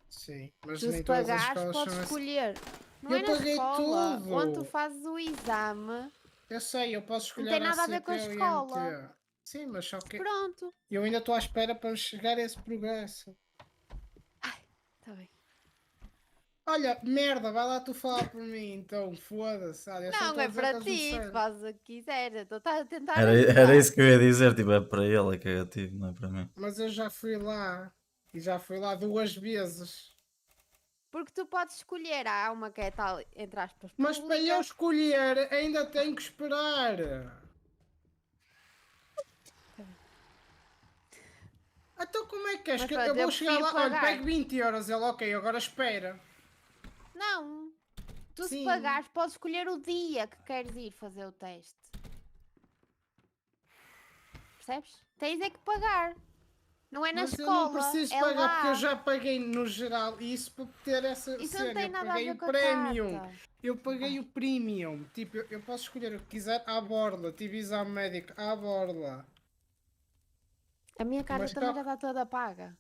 Sim, mas Tu nem se todas as pagares, escolas podes são assim. escolher. Não Eu é na paguei escola. tudo. Onde tu fazes o exame. Eu sei, eu posso escolher tem nada a ver ACP com a ou escola. IMT. Sim, mas só que Pronto. eu ainda estou à espera para chegar a esse progresso. Tá bem. Olha, merda, vai lá tu falar por mim, então, foda-se. Olha, eu só Não, estou a é dizer para que eles me ti. Tu servem. fazes o que quiseres. Eu estou a tentar Era ajudar. isso que eu ia dizer, tipo, é para ele, é cagativo, não é para mim. Mas eu já fui lá, e já fui lá 2 vezes. Porque tu podes escolher. Há uma que é tal, entre aspas, Mas para eu pública. escolher, ainda tenho que esperar. Então como é que és? Mas Que pronto, eu eu vou chegar prefiro lá, olha, pagar. pego 20 euros, ele, ok, agora espera. Não. Tu se Sim. pagares, podes escolher o dia que queres ir fazer o teste. Percebes? Tens é que pagar. Não é na Mas eu escola. não preciso é pagar lá. porque eu já paguei no geral e isso para ter essa Isso cena. não tem Eu nada a paguei ver o com a premium. carta. Eu paguei o premium. Tipo, eu posso escolher o que quiser à borla. Tive exame médico à borla. A minha carta Mas também só- já está toda paga.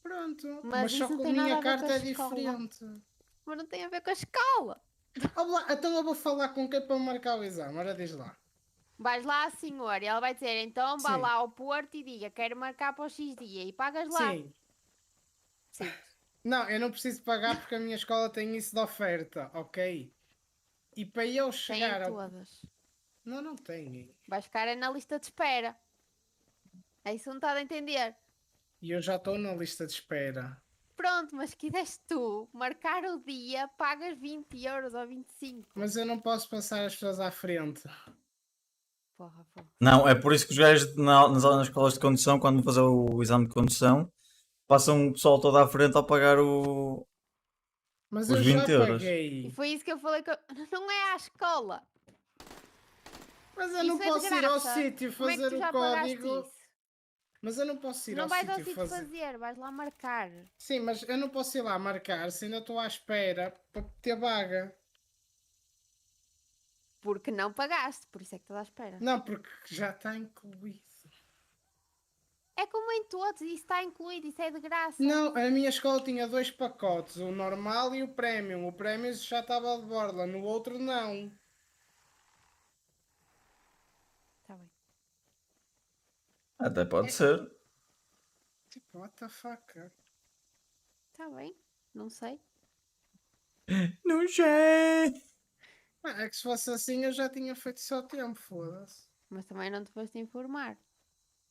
Pronto. Mas Só isso não que a tem nada minha a ver com carta a é escola. diferente. Mas não tem a ver com a escola. Então eu vou falar com quem para marcar o exame. Ora diz lá. Vais lá à senhora e ela vai dizer, então vá Sim. lá ao Porto e diga, quero marcar para o X dia e pagas lá. Sim. Simples. Não, eu não preciso pagar porque a minha escola tem isso de oferta, ok? E para eu Têm chegar ao... todas. Não, não tem. Vais ficar é na lista de espera. É isso que não está a entender. E eu já estou na lista de espera. Pronto, mas se quiseres tu marcar o dia, pagas 20 euros ou 25. Mas eu não posso passar as pessoas à frente. Porra, porra. Não, é por isso que os gajos nas escolas de condução, quando vão fazer o exame de condução, passam o pessoal todo à frente a pagar Mas os eu já 20 euros. E paguei. foi isso que eu falei que não é à escola. Mas eu não Isso é de posso ir ao graça. sítio Como é que fazer tu o já pagaste código. isso? Mas eu não posso ir Não ao vais ao sítio sítio fazer. fazer, vais lá marcar. Sim, mas eu não posso ir lá marcar se ainda estou à espera para ter vaga. Porque não pagaste, por isso é que estás à espera. Não, porque já está incluído. É como em todos, isso está incluído, isso é de graça. Não, a minha escola tinha 2 pacotes, o normal e o premium. O premium já estava de borla, no outro não. Está bem. Até pode ser. Tipo, what the fuck? Está bem, não sei. Não sei. É que se fosse assim eu já tinha feito só tempo, foda-se. Mas também não te foste informar.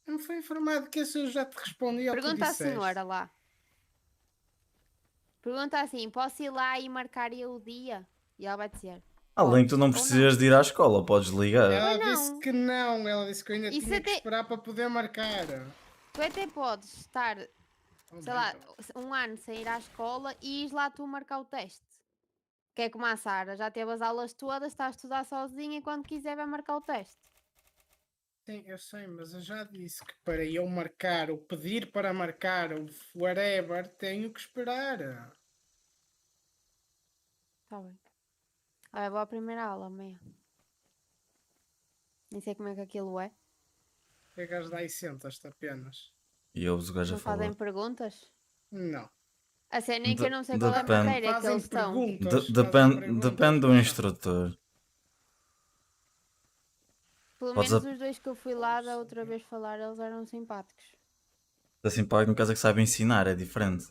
Eu me fui informado que isso eu já te respondi ao que tu Pergunta à disseste. senhora lá. Pergunta assim, posso ir lá e marcar eu o dia? E ela vai dizer. Além que tu não Ou não. precisas de ir à escola, podes ligar. Ela Pois disse não. que não, ela disse que eu ainda Isso tinha que até- esperar para poder marcar. Tu até podes estar, Oh sei my lá, God. um ano sem ir à escola e ires lá tu marcar o teste. Que é como a Sara, já teve as aulas todas, está a estudar sozinha e quando quiser vai marcar o teste. Sim, eu sei, mas eu já disse que para eu marcar, ou pedir para marcar, ou whatever, tenho que esperar. Está bem. Olha, vou à primeira aula, meia. Nem sei como é que aquilo é. Chegas lá e sentas-te apenas. E ouves o gajo Não a falar. fazem perguntas? Não. A cena é que eu De- não sei qual é a depende. matéria que Fazem eles estão. perguntas. fazem Depende, perguntas, depende do mas- instrutor. Pelo Podes menos ap- os dois que eu fui lá da outra vez falar, eles eram simpáticos. Assim, para no caso é que sabe ensinar, é diferente.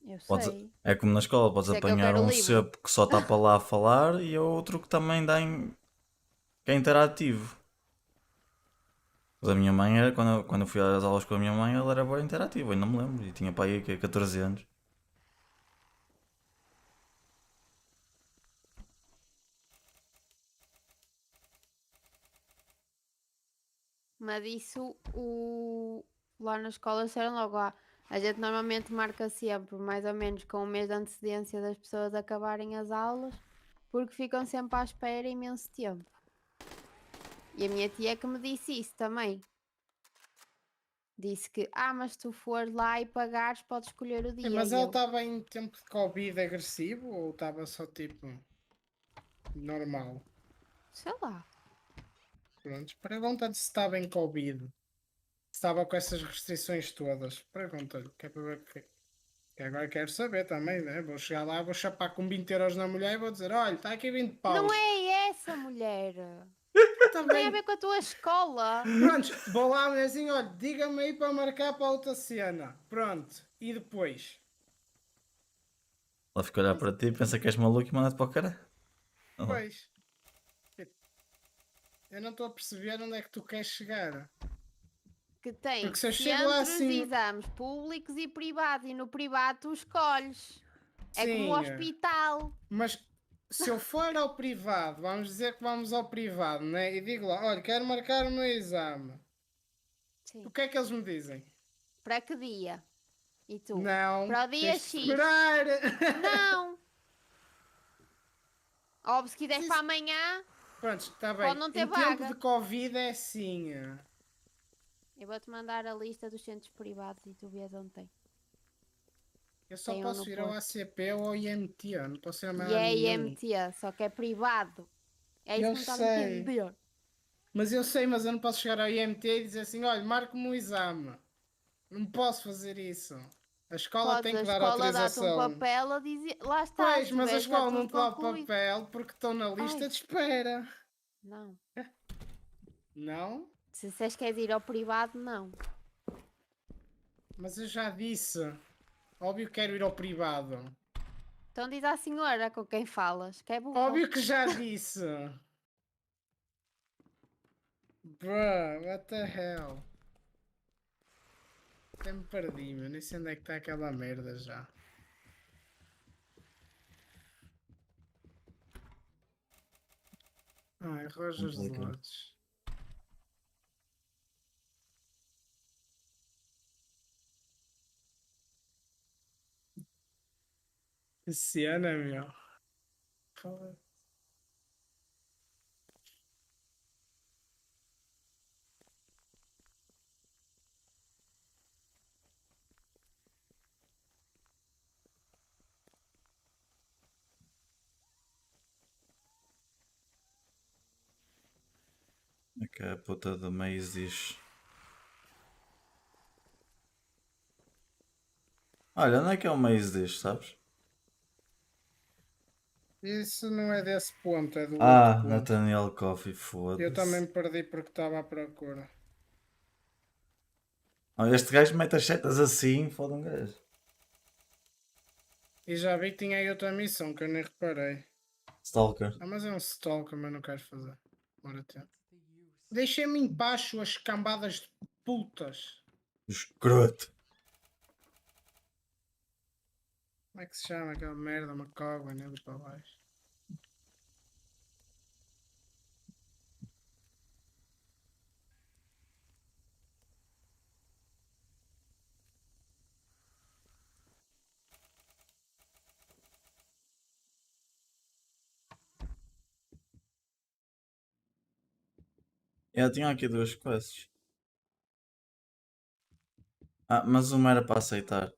Eu Podes- sei. é como na escola, podes Isso é que eu apanhar quero o um livro. cepo que só está para lá a falar e outro que também que é interativo. Mas a minha mãe era, quando eu fui às aulas com a minha mãe, ela era bem interativa, eu não me lembro. E tinha para aí que 14 anos. Mas isso lá na escola disseram logo, a gente normalmente marca sempre mais ou menos com um mês de antecedência das pessoas acabarem as aulas, porque ficam sempre à espera imenso tempo. E a minha tia que me disse isso também. Disse que, mas se tu fores lá e pagares, podes escolher o dia. Sim, mas E ela eu, estava em tempo de Covid agressivo ou estava só tipo normal? sei lá. Pronto, pergunta-lhe se estava em Covid. Se estava com essas restrições todas. Pergunta-lhe, que é para ver que agora quero saber também, né? Vou chegar lá, vou chapar com 20 euros na mulher e vou dizer, olha, está aqui 20 paus. Não é essa, mulher. Não tem a Também. ver com a tua escola. Pronto, vou lá, assim, olha, diga-me aí para marcar para outra cena. Pronto, e depois? Ela fica a olhar para ti, pensa que és maluco e manda-te para o cara. Pois. Eu não estou a perceber onde é que tu queres chegar. Que tem Porque se eu chego lá centros assim- de exames públicos e privados. E no privado tu escolhes. É como o Sim, hospital. mas se eu for ao privado, vamos dizer que vamos ao privado, né? E digo lá, olha, quero marcar o meu exame. Sim. O que é que eles me dizem? Para que dia? E tu? Não. Para o dia tens de X. esperar. Não. Ou se quiseres Sim, para amanhã, Pronto, está bem. Pode não ter Em tempo vaga. de Covid é assim. eu vou-te mandar a lista dos centros privados e tu vês onde tem. Eu só Tem um posso no ir ao Porto. ACP ou ao IMT, eu não posso ir a mais E é nenhum. IMT, só que é privado. É isso Eu que não está a sei. entender. Mas eu sei, mas eu não posso chegar ao IMT e dizer assim, olha, marca-me um exame. Não posso fazer isso. A escola Podes, tem que a dar escola dá-te um autorização. papel a dizer. Lá está. Pois, se mas a tiveres já escola não tudo te dá o concluído. papel porque estão na lista Ai. de espera. Não. Não? Se vocês querem ir ao privado, não. Mas eu já disse. Óbvio que quero ir ao privado. Então diz à senhora com quem falas, que é burro. Óbvio que já disse. Bruh, what the hell? Até me perdi, meu. Nem sei onde é que está aquela merda já. Ai, Rojas de Complicado. Lotes. Que cena, meu. Foda. É que a puta do Maze diz. Olha, onde é que é o Maze diz, sabes? Isso não é desse ponto, é do outro Ah, ponto. Nathaniel Coffee, Eu foda-se. também me perdi porque estava à procura. Oh, este gajo mete as setas assim, foda um gajo. E já vi que tinha aí outra missão que eu nem reparei. Stalker. Ah, mas é um stalker, mas não quero fazer. Bora ter. Deixem-me em paz, suas cambadas de putas. Escroto. Como é que se chama aquela merda? Uma cobra, né? Para baixo. Eu tinha aqui duas quests. Ah, mas uma era para aceitar.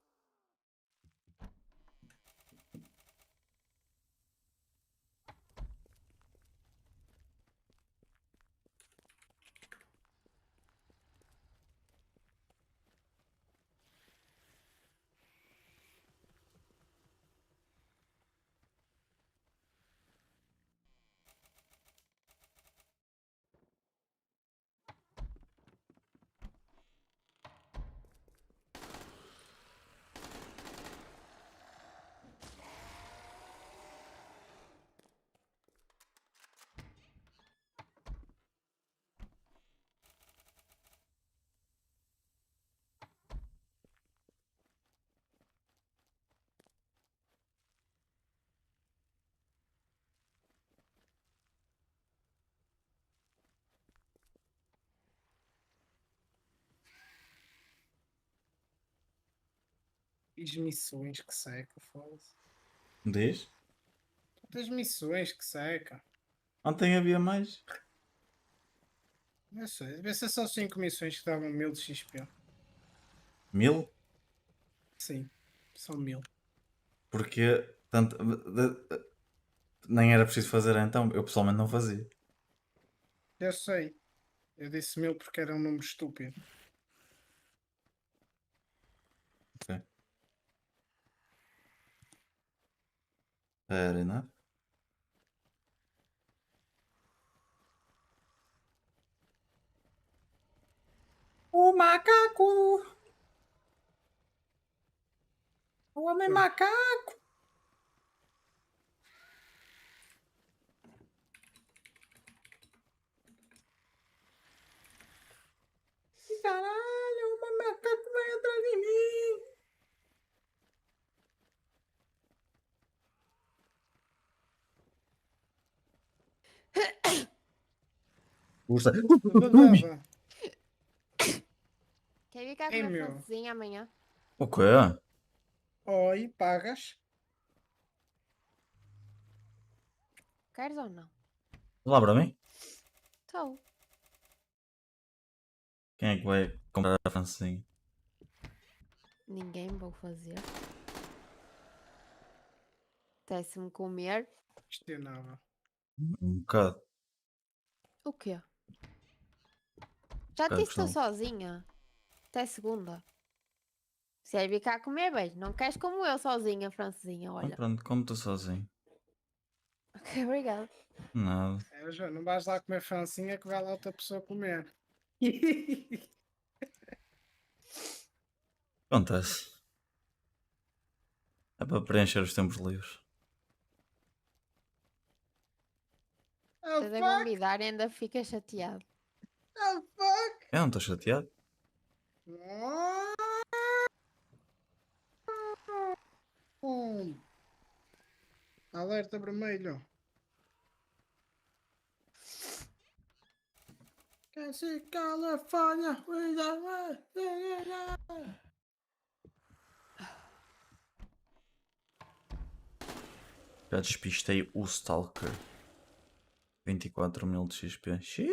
E as missões que seca, foda-se. Diz? As missões que seca. Ontem havia mais. Não sei. Deve ser só 5 missões que davam 1000 de XP. 1000? Sim, são 1000. Porque tanto, nem era preciso fazer então. Eu pessoalmente não fazia. Eu sei. Eu disse 1000 porque era um número estúpido. Ok. Fair enough. O macaco! O homem macaco! Caralho, o macaco vai atrás de mim! Ursa. Badaba. Quer vir cá Ei, comer meu. francesinha amanhã? O quê? Oi, pagas? Queres ou não? Lá para mim? Estou. Quem é que vai comprar a francesinha? Ninguém vou fazer. Até-se-me comer. Questionável. Um bocado. O quê? Já Bocado te estou gostava. sozinha. Até segunda. Se és vir cá comer, bem. Não queres como eu sozinha, francesinha, Então olha. pronto, como tu sozinho. Ok, obrigada. Nada. É, João, não vais lá comer francinha que vai lá outra pessoa comer. Acontece. É para preencher os tempos livres. Oh Se a fuck! convidar ainda fica chateado. Oh fuck! Eu não estou chateado. Alerta vermelho. Quer se Califórnia? Já despistei o Stalker. 24.000 de XP. Xiii.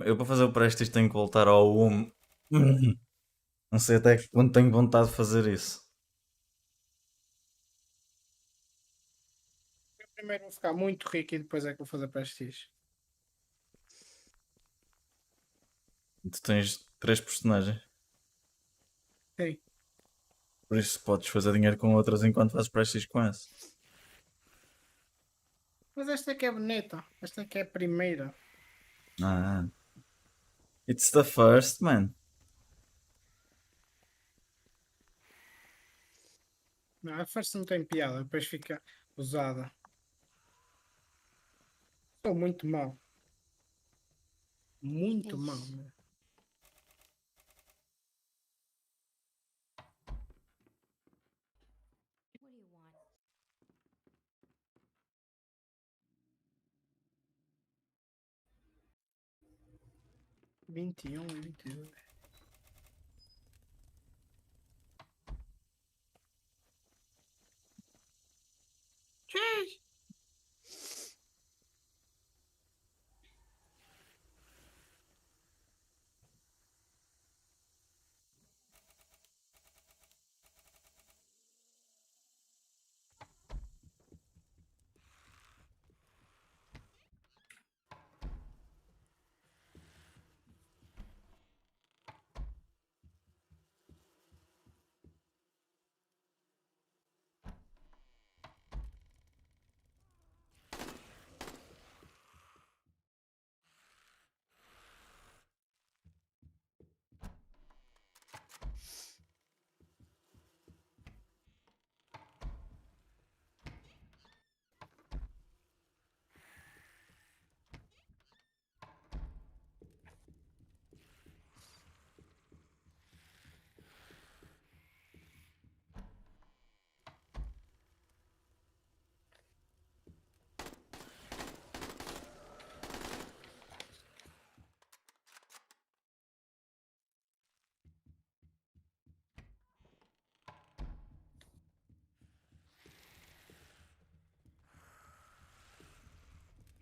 Eu para fazer o Prestige tenho que voltar ao 1. Não sei até que ponto tenho vontade de fazer isso. Eu primeiro vou ficar muito rico e depois é que vou fazer prestígio. Tu tens 3 personagens. Sim. Por isso podes fazer dinheiro com outras enquanto fazes Prestige com essa. Mas esta aqui é bonita. Esta aqui é a primeira. Ah. It's the first, man. Não, a first não tem piada. Depois fica usada. Sou muito mau. Muito mau, Ixi. né? What do you want? 21 e 22. Cheese!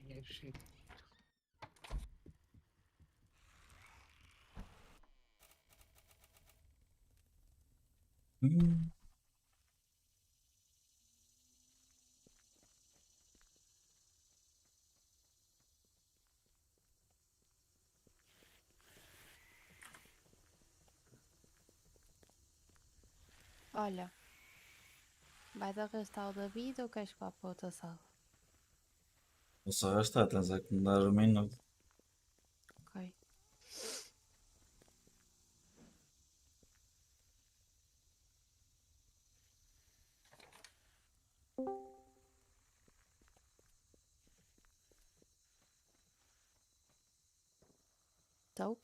Yeah, shit. Olha, vais arrastar o David ou queres que vá para outra sala? Vou só gastar, tens a que me dar um minuto. Ok. Então,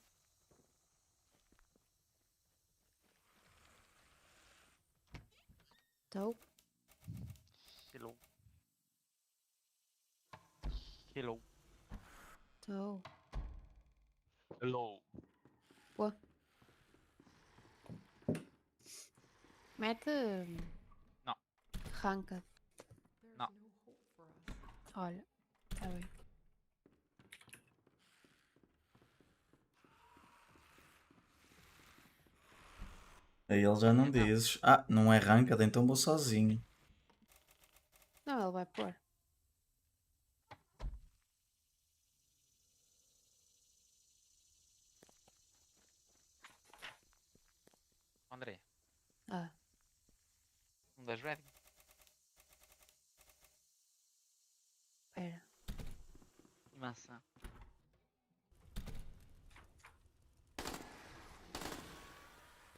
então, Hello. Hello. então. Hello. Ué. Mete. Não. Ranca. Não. Olha, está bem. Aí ele já não Então. dizes. Ah, não é ranked, então vou sozinho. Não, ele vai pôr. André, Ah, das ready. Espera. Maçã.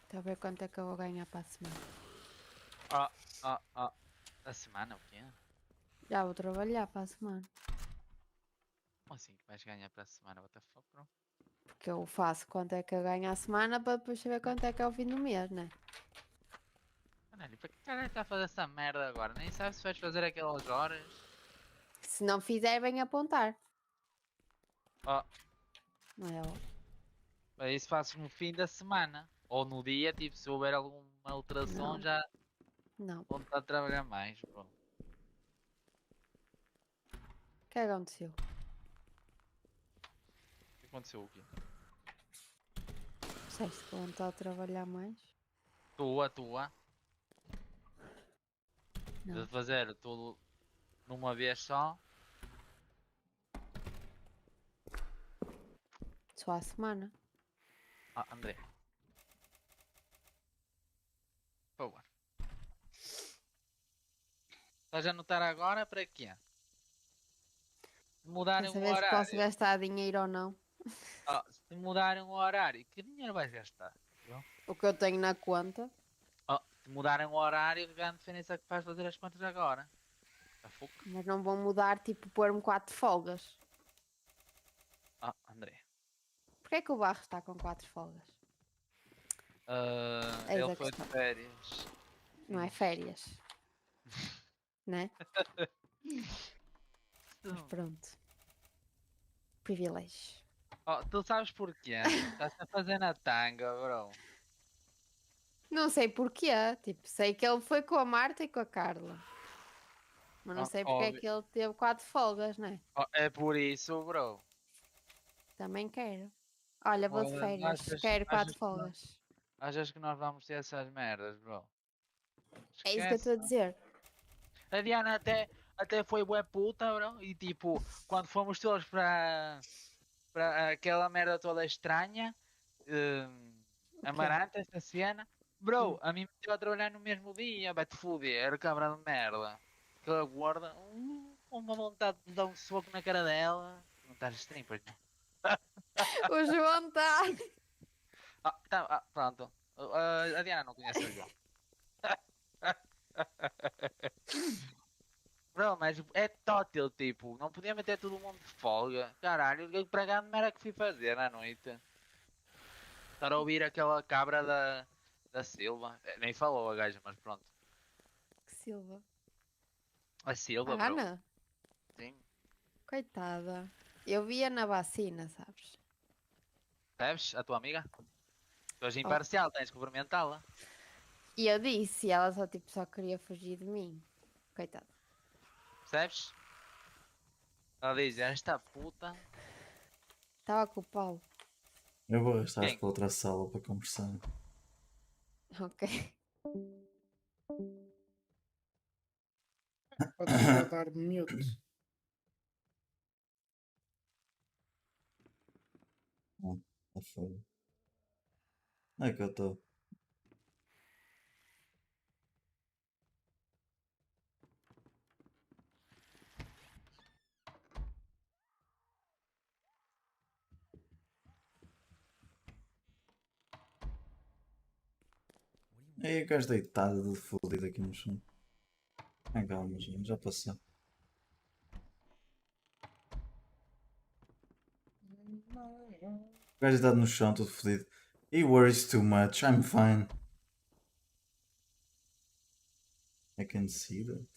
Estou a ver quanto é que eu vou ganhar para a semana. A semana o quê? Já vou trabalhar para a semana. Como assim que vais ganhar para a semana? What the fuck, bro? Porque eu faço quanto é que eu ganho à semana para depois saber quanto é que é o fim do mês, né? Caralho, para que caralho está a fazer essa merda agora? Nem sabes se vais fazer aquelas horas. Se não fizer, vem apontar. Oh, Não é? para isso fazes no fim da semana. Ou no dia, tipo, se houver alguma alteração, Não. já Não. vão estar a trabalhar mais, bro. O que aconteceu? O que aconteceu o quê? Disseste que vão estar a trabalhar mais? Tua. Não. De fazer tudo numa vez só. Só à semana. Ah, André. Por favor. Estás a anotar agora para quê? Se Para mudarem o saber se posso horário. gastar dinheiro ou não. Se mudarem o horário, que dinheiro vais gastar? Bro? O que eu tenho na conta. Se mudarem o horário, que grande diferença é que faz fazer as contas agora. A fuck? Mas não vão mudar, tipo, pôr-me 4 folgas. André. Porquê é que o Barro está com 4 folgas? Eis Ele a foi de questão. férias. Não é férias. Né? Mas pronto. Privilégio. Tu sabes porquê? Estás a fazer na tanga, bro. Não sei porquê. Tipo, sei que ele foi com a Marta e com a Carla. Mas não sei porque é Óbvio. que ele teve 4 folgas, né? É por isso, bro. Também quero. Olha, vou de Olha, férias. Quero 4 folgas. achas que nós vamos ter essas merdas, bro? É isso que eu Esquece. estou a dizer. A Diana até foi bué puta, bro. E tipo, quando fomos todos para aquela merda toda estranha, Amarante, esta cena, bro, a mim me meteu a trabalhar no mesmo dia, vai-te foder, cabra de merda. Aquela gorda, uma vontade de dar um soco na cara dela. Não estás estranho, pois não? O João está. Pronto. A Diana não conhece o João. Bro, mas é tótil, tipo, não podia meter todo mundo de folga. Caralho, que pregado era que fui fazer na noite. Estar a ouvir aquela cabra da Silva. Nem falou a gaja, mas pronto. Que Silva. A Silva, A bro. Ana? Sim. Coitada. Eu via na vacina, sabes? Percebes? A tua amiga? Tu és Oh. imparcial, tens que cumprimentá-la. E eu disse, e ela só, tipo, só queria fugir de mim. Coitada. Percebes? Ela diz, esta puta. Estava com o Paulo. Eu vou arrastar Quem? para outra sala para conversar. Ok. Pode ficar a dar mute. Tá foda. Onde é que eu estou? Aí o gajo deitado, de fodido aqui no chão. Calma, gente, já passou. O gajo deitado no chão, todo fodido. He worries too much, I'm fine. I can see that.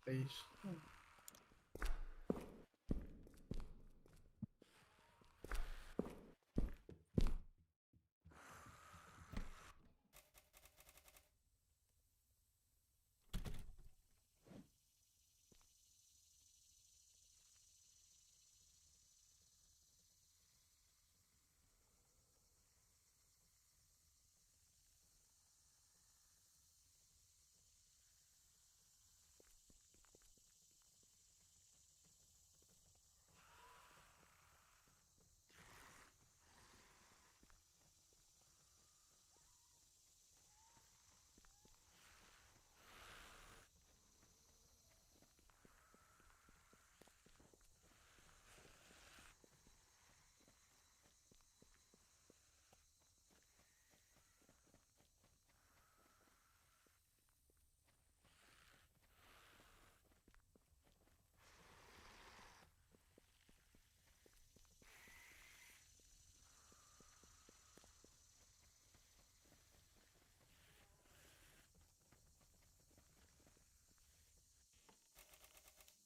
É isto.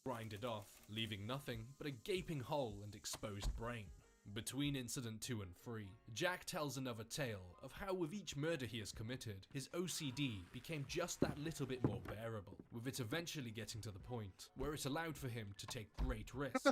grinded off, leaving nothing but a gaping hole and exposed brain. Between incident 2 and 3, Jack tells another tale of how with each murder he has committed, his OCD became just that little bit more bearable, with it eventually getting to the point where it allowed for him to take great risks.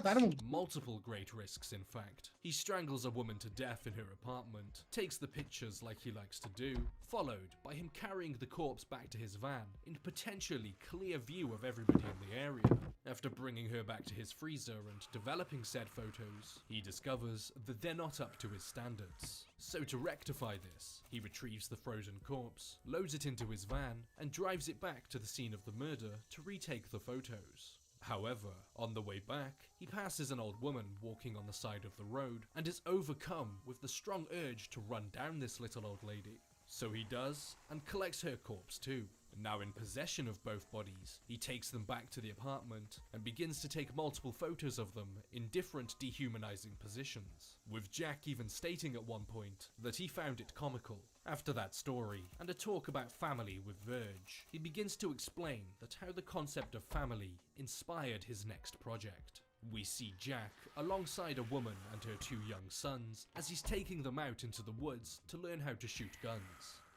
Multiple great risks, in fact. He strangles a woman to death in her apartment, takes the pictures like he likes to do, followed by him carrying the corpse back to his van in potentially clear view of everybody in the area. After bringing her back to his freezer and developing said photos, he discovers that they're not up to his standards. So to rectify this, he retrieves the frozen corpse, loads it into his van, and drives it back to the scene of the murder to retake the photos. However, on the way back, he passes an old woman walking on the side of the road and is overcome with the strong urge to run down this little old lady. So he does, and collects her corpse too. Now in possession of both bodies, he takes them back to the apartment and begins to take multiple photos of them in different dehumanizing positions, with Jack even stating at one point that he found it comical. After that story, and a talk about family with Verge, he begins to explain that how the concept of family inspired his next project. We see Jack alongside a woman and her 2 young sons as he's taking them out into the woods to learn how to shoot guns.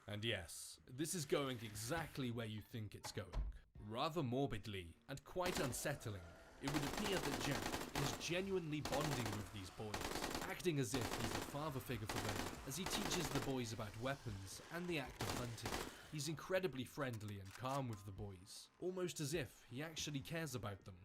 And yes, this is going exactly where you think it's going. Rather morbidly and quite unsettling, it would appear that Jack is genuinely bonding with these boys, acting as if he's a father figure for them as he teaches the boys about weapons and the act of hunting. He's incredibly friendly and calm with the boys, almost as if he actually cares about them.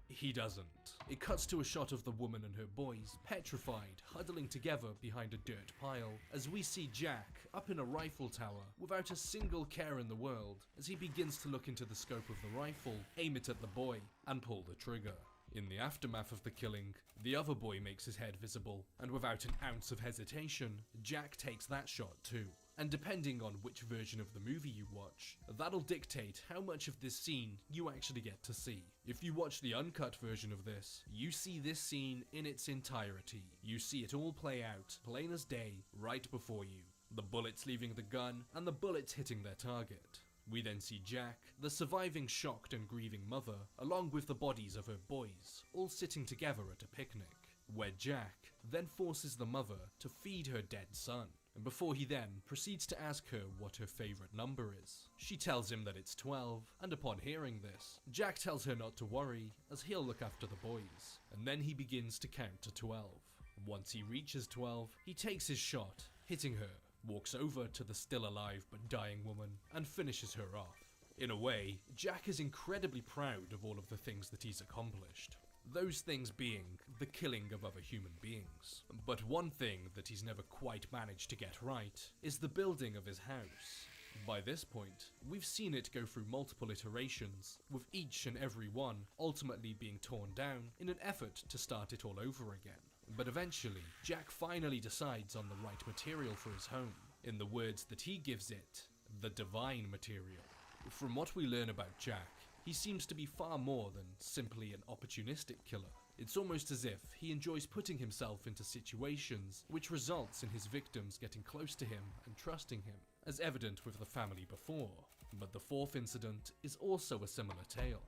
He doesn't. It cuts to a shot of the woman and her boys, petrified, huddling together behind a dirt pile, as we see Jack up in a rifle tower without a single care in the world, as he begins to look into the scope of the rifle, aim it at the boy, and pull the trigger. In the aftermath of the killing, the other boy makes his head visible, and without an ounce of hesitation, Jack takes that shot too. And depending on which version of the movie you watch, that'll dictate how much of this scene you actually get to see. If you watch the uncut version of this, you see this scene in its entirety. You see it all play out, plain as day, right before you. The bullets leaving the gun, and the bullets hitting their target. We then see Jack, the surviving shocked and grieving mother, along with the bodies of her boys, all sitting together at a picnic, where Jack then forces the mother to feed her dead son, and before he then proceeds to ask her what her favourite number is. She tells him that it's 12, and upon hearing this, Jack tells her not to worry, as he'll look after the boys, and then he begins to count to 12. Once he reaches 12, he takes his shot, hitting her, walks over to the still alive but dying woman, and finishes her off. In a way, Jack is incredibly proud of all of the things that he's accomplished. Those things being the killing of other human beings. But one thing that he's never quite managed to get right is the building of his house. By this point, we've seen it go through multiple iterations, with each and every one ultimately being torn down in an effort to start it all over again. But eventually, Jack finally decides on the right material for his home. In the words that he gives it, the divine material. From what we learn about Jack, he seems to be far more than simply an opportunistic killer. It's almost as if he enjoys putting himself into situations which results in his victims getting close to him and trusting him, as evident with the family before. But the 4th incident is also a similar tale.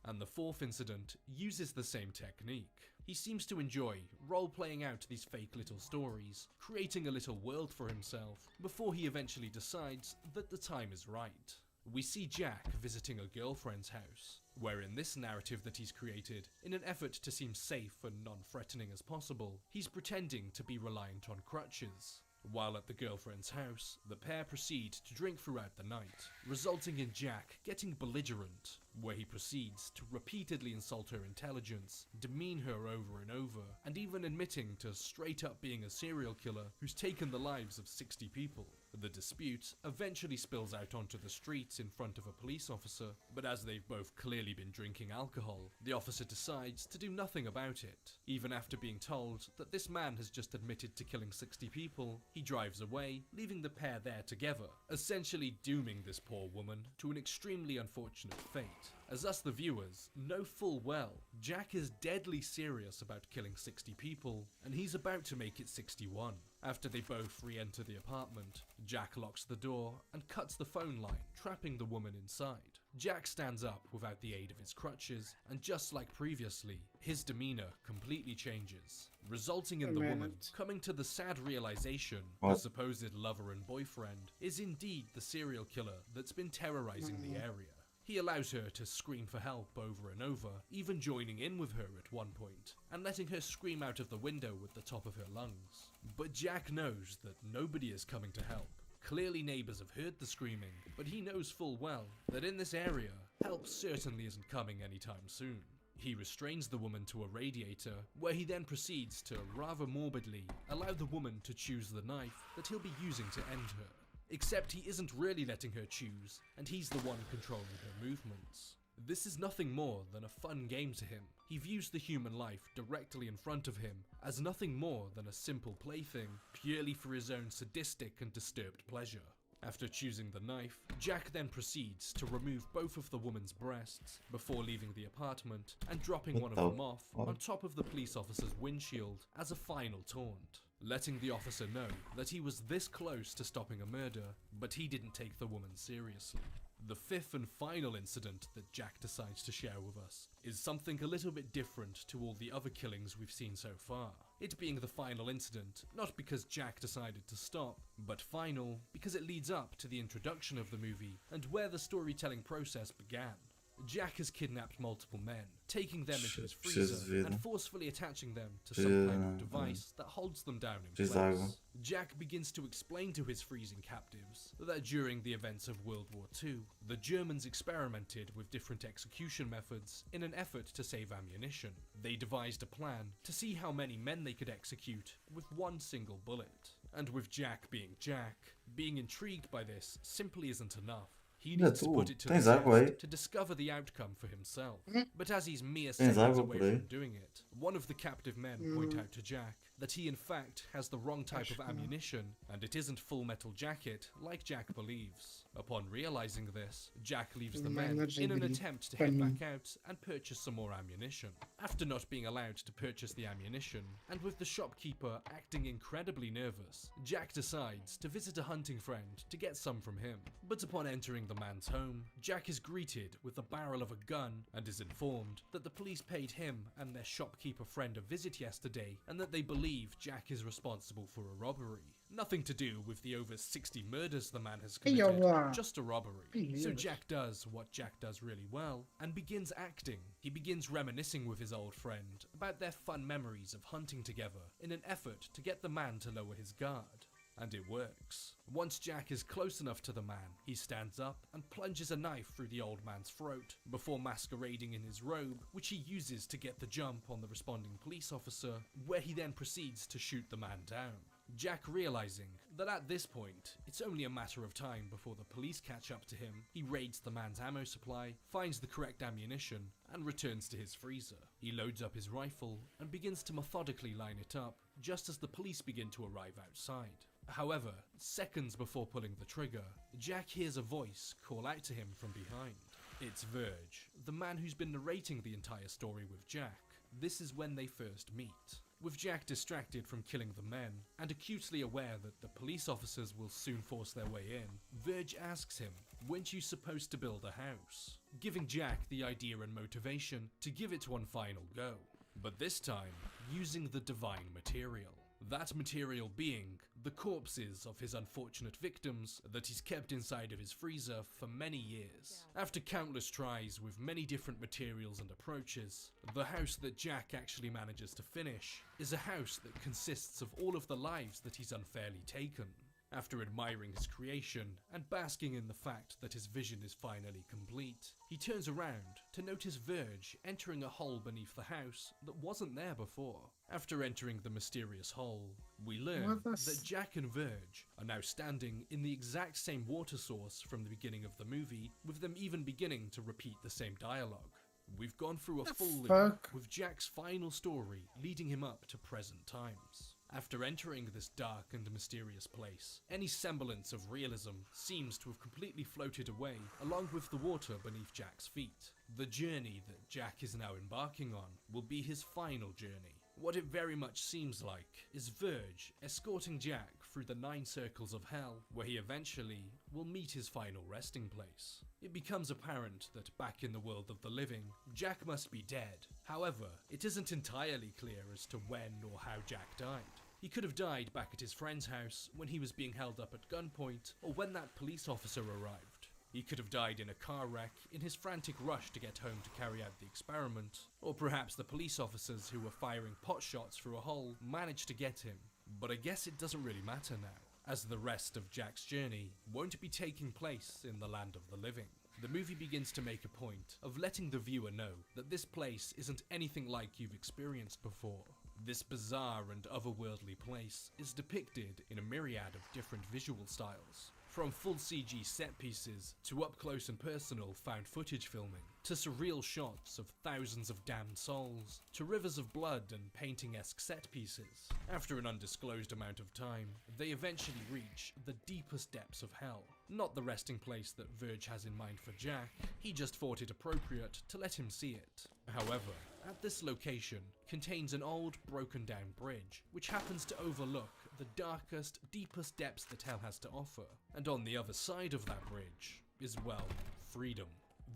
And the 4th incident uses the same technique. He seems to enjoy role-playing out these fake little stories, creating a little world for himself, before he eventually decides that the time is right. We see Jack visiting a girlfriend's house, where in this narrative that he's created, in an effort to seem safe and non-threatening as possible, he's pretending to be reliant on crutches. While at the girlfriend's house, the pair proceed to drink throughout the night, resulting in Jack getting belligerent, where he proceeds to repeatedly insult her intelligence, demean her over and over, and even admitting to straight up being a serial killer who's taken the lives of 60 people. The dispute eventually spills out onto the streets in front of a police officer, but as they've both clearly been drinking alcohol, the officer decides to do nothing about it. Even after being told that this man has just admitted to killing 60 people, he drives away, leaving the pair there together, essentially dooming this poor woman to an extremely unfortunate fate. As us the viewers know full well, Jack is deadly serious about killing 60 people, and he's about to make it 61. After they both re-enter the apartment, Jack locks the door and cuts the phone line, trapping the woman inside. Jack stands up without the aid of his crutches, and just like previously, his demeanor completely changes, resulting in the woman coming to the sad realization her What? supposed lover and boyfriend is indeed the serial killer that's been terrorizing the area. He allows her to scream for help over and over, even joining in with her at one point, and letting her scream out of the window with the top of her lungs. But Jack knows that nobody is coming to help. Clearly neighbors have heard the screaming, but he knows full well that in this area, help certainly isn't coming anytime soon. He restrains the woman to a radiator, where he then proceeds to rather morbidly allow the woman to choose the knife that he'll be using to end her. Except he isn't really letting her choose, and he's the one controlling her movements. This is nothing more than a fun game to him. He views the human life directly in front of him as nothing more than a simple plaything, purely for his own sadistic and disturbed pleasure. After choosing the knife, Jack then proceeds to remove both of the woman's breasts before leaving the apartment and dropping one of them off on top of the police officer's windshield as a final taunt, letting the officer know that he was this close to stopping a murder, but he didn't take the woman seriously. The fifth and final incident that Jack decides to share with us is something a little bit different to all the other killings we've seen so far. It being the final incident, not because Jack decided to stop, but final because it leads up to the introduction of the movie and where the storytelling process began. Jack has kidnapped multiple men, taking them into his freezer and forcefully attaching them to some kind of device that holds them down in place. Jack begins to explain to his freezing captives that during the events of World War II, the Germans experimented with different execution methods in an effort to save ammunition. They devised a plan to see how many men they could execute with one single bullet. And with Jack, being intrigued by this simply isn't enough. He needs to put it to the test to discover the outcome for himself. But as he's mere seconds away from doing it, one of the captive men point out to Jack that he in fact has the wrong type of ammunition, and it isn't Full Metal Jacket like Jack believes. Upon realizing this, Jack leaves the men in an attempt to head back out and purchase some more ammunition. After not being allowed to purchase the ammunition, and with the shopkeeper acting incredibly nervous, Jack decides to visit a hunting friend to get some from him. But upon entering the man's home, Jack is greeted with the barrel of a gun and is informed that the police paid him and their shopkeeper friend a visit yesterday, and that they believe Jack is responsible for a robbery. Nothing to do with the over 60 murders the man has committed, just a robbery. So Jack does what Jack does really well, and begins acting. He begins reminiscing with his old friend about their fun memories of hunting together in an effort to get the man to lower his guard. And it works. Once Jack is close enough to the man, he stands up and plunges a knife through the old man's throat, before masquerading in his robe, which he uses to get the jump on the responding police officer, where he then proceeds to shoot the man down. Jack realizing that at this point, it's only a matter of time before the police catch up to him, he raids the man's ammo supply, finds the correct ammunition, and returns to his freezer. He loads up his rifle and begins to methodically line it up, just as the police begin to arrive outside. However, seconds before pulling the trigger, Jack hears a voice call out to him from behind. It's Verge, the man who's been narrating the entire story with Jack. This is when they first meet. With Jack distracted from killing the men, and acutely aware that the police officers will soon force their way in, Verge asks him, "Weren't you supposed to build a house?" Giving Jack the idea and motivation to give it one final go, but this time using the divine material. That material being the corpses of his unfortunate victims that he's kept inside of his freezer for many years. After countless tries with many different materials and approaches, the house that Jack actually manages to finish is a house that consists of all of the lives that he's unfairly taken. After admiring his creation and basking in the fact that his vision is finally complete, he turns around to notice Verge entering a hole beneath the house that wasn't there before. After entering the mysterious hole, we learn that Jack and Verge are now standing in the exact same water source from the beginning of the movie, with them even beginning to repeat the same dialogue. We've gone through a full loop, with Jack's final story leading him up to present times. After entering this dark and mysterious place, any semblance of realism seems to have completely floated away, along with the water beneath Jack's feet. The journey that Jack is now embarking on will be his final journey. What it very much seems like is Verge escorting Jack through the 9 circles of hell, where he eventually will meet his final resting place. It becomes apparent that back in the world of the living, Jack must be dead. However, it isn't entirely clear as to when or how Jack died. He could have died back at his friend's house when he was being held up at gunpoint, or when that police officer arrived. He could have died in a car wreck in his frantic rush to get home to carry out the experiment, or perhaps the police officers who were firing pot shots through a hole managed to get him. But I guess it doesn't really matter now, as the rest of Jack's journey won't be taking place in the land of the living. The movie begins to make a point of letting the viewer know that this place isn't anything like you've experienced before. This bizarre and otherworldly place is depicted in a myriad of different visual styles, from full CG set pieces to up-close and personal found footage filming, to surreal shots of thousands of damned souls, to rivers of blood and painting-esque set pieces. After an undisclosed amount of time, they eventually reach the deepest depths of hell. Not the resting place that Verge has in mind for Jack, he just thought it appropriate to let him see it. However, at this location contains an old broken down bridge, which happens to overlook the darkest, deepest depths that hell has to offer. And on the other side of that bridge is, well, freedom.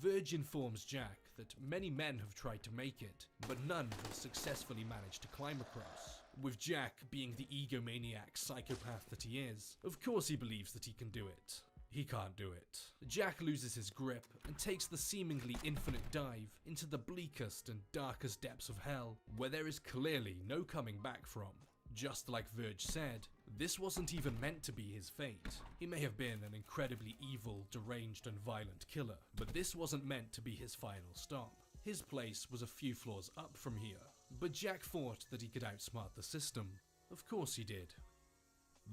Verge informs Jack that many men have tried to make it, but none have successfully managed to climb across. With Jack being the egomaniac psychopath that he is, of course he believes that he can do it. He can't do it. Jack loses his grip and takes the seemingly infinite dive into the bleakest and darkest depths of hell, where there is clearly no coming back from. Just like Verge said, this wasn't even meant to be his fate. He may have been an incredibly evil, deranged and violent killer, but this wasn't meant to be his final stop. His place was a few floors up from here, but Jack thought that he could outsmart the system. Of course he did.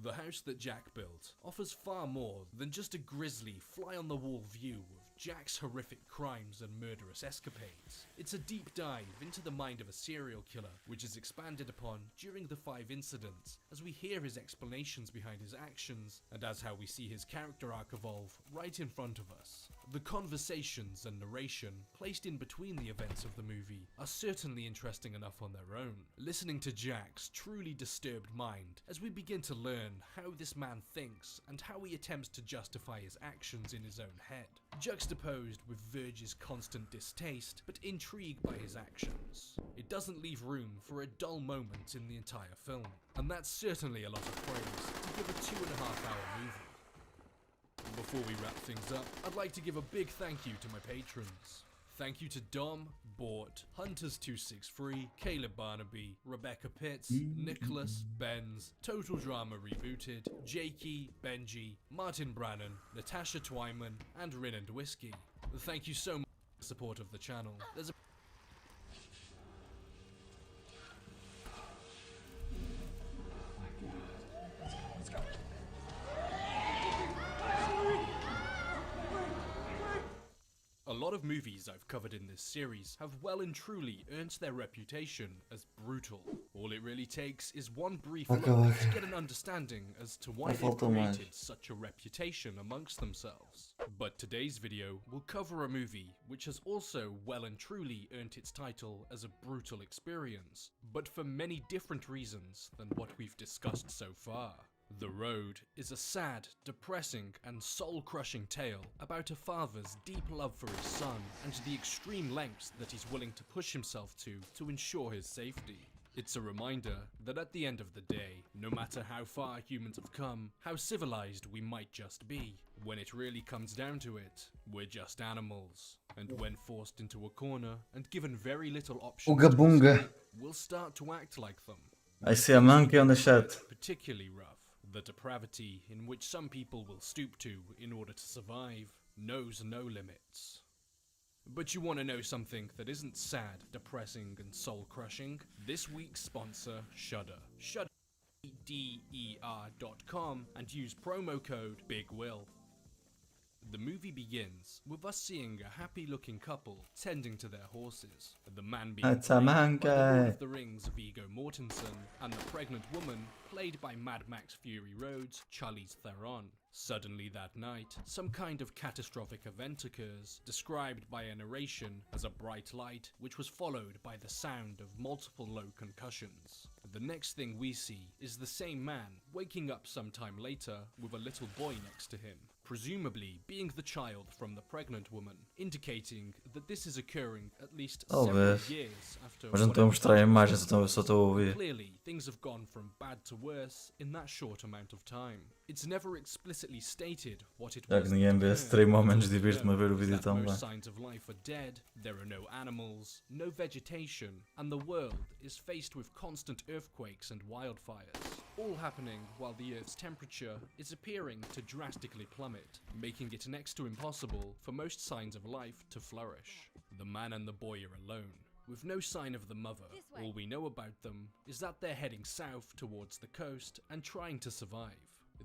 The house that Jack built offers far more than just a grisly, fly-on-the-wall view of Jack's horrific crimes and murderous escapades. It's a deep dive into the mind of a serial killer, which is expanded upon during the 5 incidents, as we hear his explanations behind his actions, and as how we see his character arc evolve right in front of us. The conversations and narration placed in between the events of the movie are certainly interesting enough on their own, listening to Jack's truly disturbed mind as we begin to learn how this man thinks and how he attempts to justify his actions in his own head, juxtaposed with Verge's constant distaste but intrigued by his actions. It doesn't leave room for a dull moment in the entire film, and that's certainly a lot of praise to give a 2.5-hour movie. Before we wrap things up, I'd like to give a big thank you to my patrons. Thank you to Dom, Bort, Hunters263, Caleb Barnaby, Rebecca Pitts, Nicholas, Benz, Total Drama Rebooted, Jakey, Benji, Martin Brannan, Natasha Twyman, and Rin and Whiskey. Thank you so much for the support of the channel. There's a A lot of movies I've covered in this series have well and truly earned their reputation as brutal. All it really takes is one brief look to get an understanding as to why they've created such a reputation amongst themselves. But today's video will cover a movie which has also well and truly earned its title as a brutal experience, but for many different reasons than what we've discussed so far. The Road is a sad, depressing, and soul-crushing tale about a father's deep love for his son and the extreme lengths that he's willing to push himself to ensure his safety. It's a reminder that at the end of the day, no matter how far humans have come, how civilized we might just be, when it really comes down to it, we're just animals. And when forced into a corner and given very little option, Ooga boonga. we'll start to act like them. I see a monkey on the chat. Particularly rough. The depravity in which some people will stoop to in order to survive knows no limits. But you want to know something that isn't sad, depressing, and soul-crushing? This week's sponsor, Shudder. Shudder.com and use promo code BIGWILL. The movie begins with us seeing a happy-looking couple tending to their horses. The man being That's a played by the Lord monkey. of the Rings Viggo Mortensen, and the pregnant woman played by Mad Max Fury Road's Charlize Theron. Suddenly that night, some kind of catastrophic event occurs, described by a narration as a bright light, which was followed by the sound of multiple low concussions. The next thing we see is the same man waking up sometime later with a little boy next to him, presumably being the child from the pregnant woman, indicating that this is occurring at least several Talvez. years after Mas não estou a whatever mostrar a happened imagem, before. então eu só estou a ouvir. Clearly, things have gone from bad to worse in that short amount of time. It's never explicitly stated what it Já was que ninguém vê esse stream, ao menos All we divirto-me a ver o know is vídeo that também. most signs of life are dead, there are no animals, no vegetation, and the world is faced with constant earthquakes and wildfires, all happening while the Earth's temperature is appearing to drastically plummet, making it next to impossible for most signs of life to flourish. The man and the boy are alone, with no sign of the mother. All we know about them is that they're heading south towards the coast and trying to survive.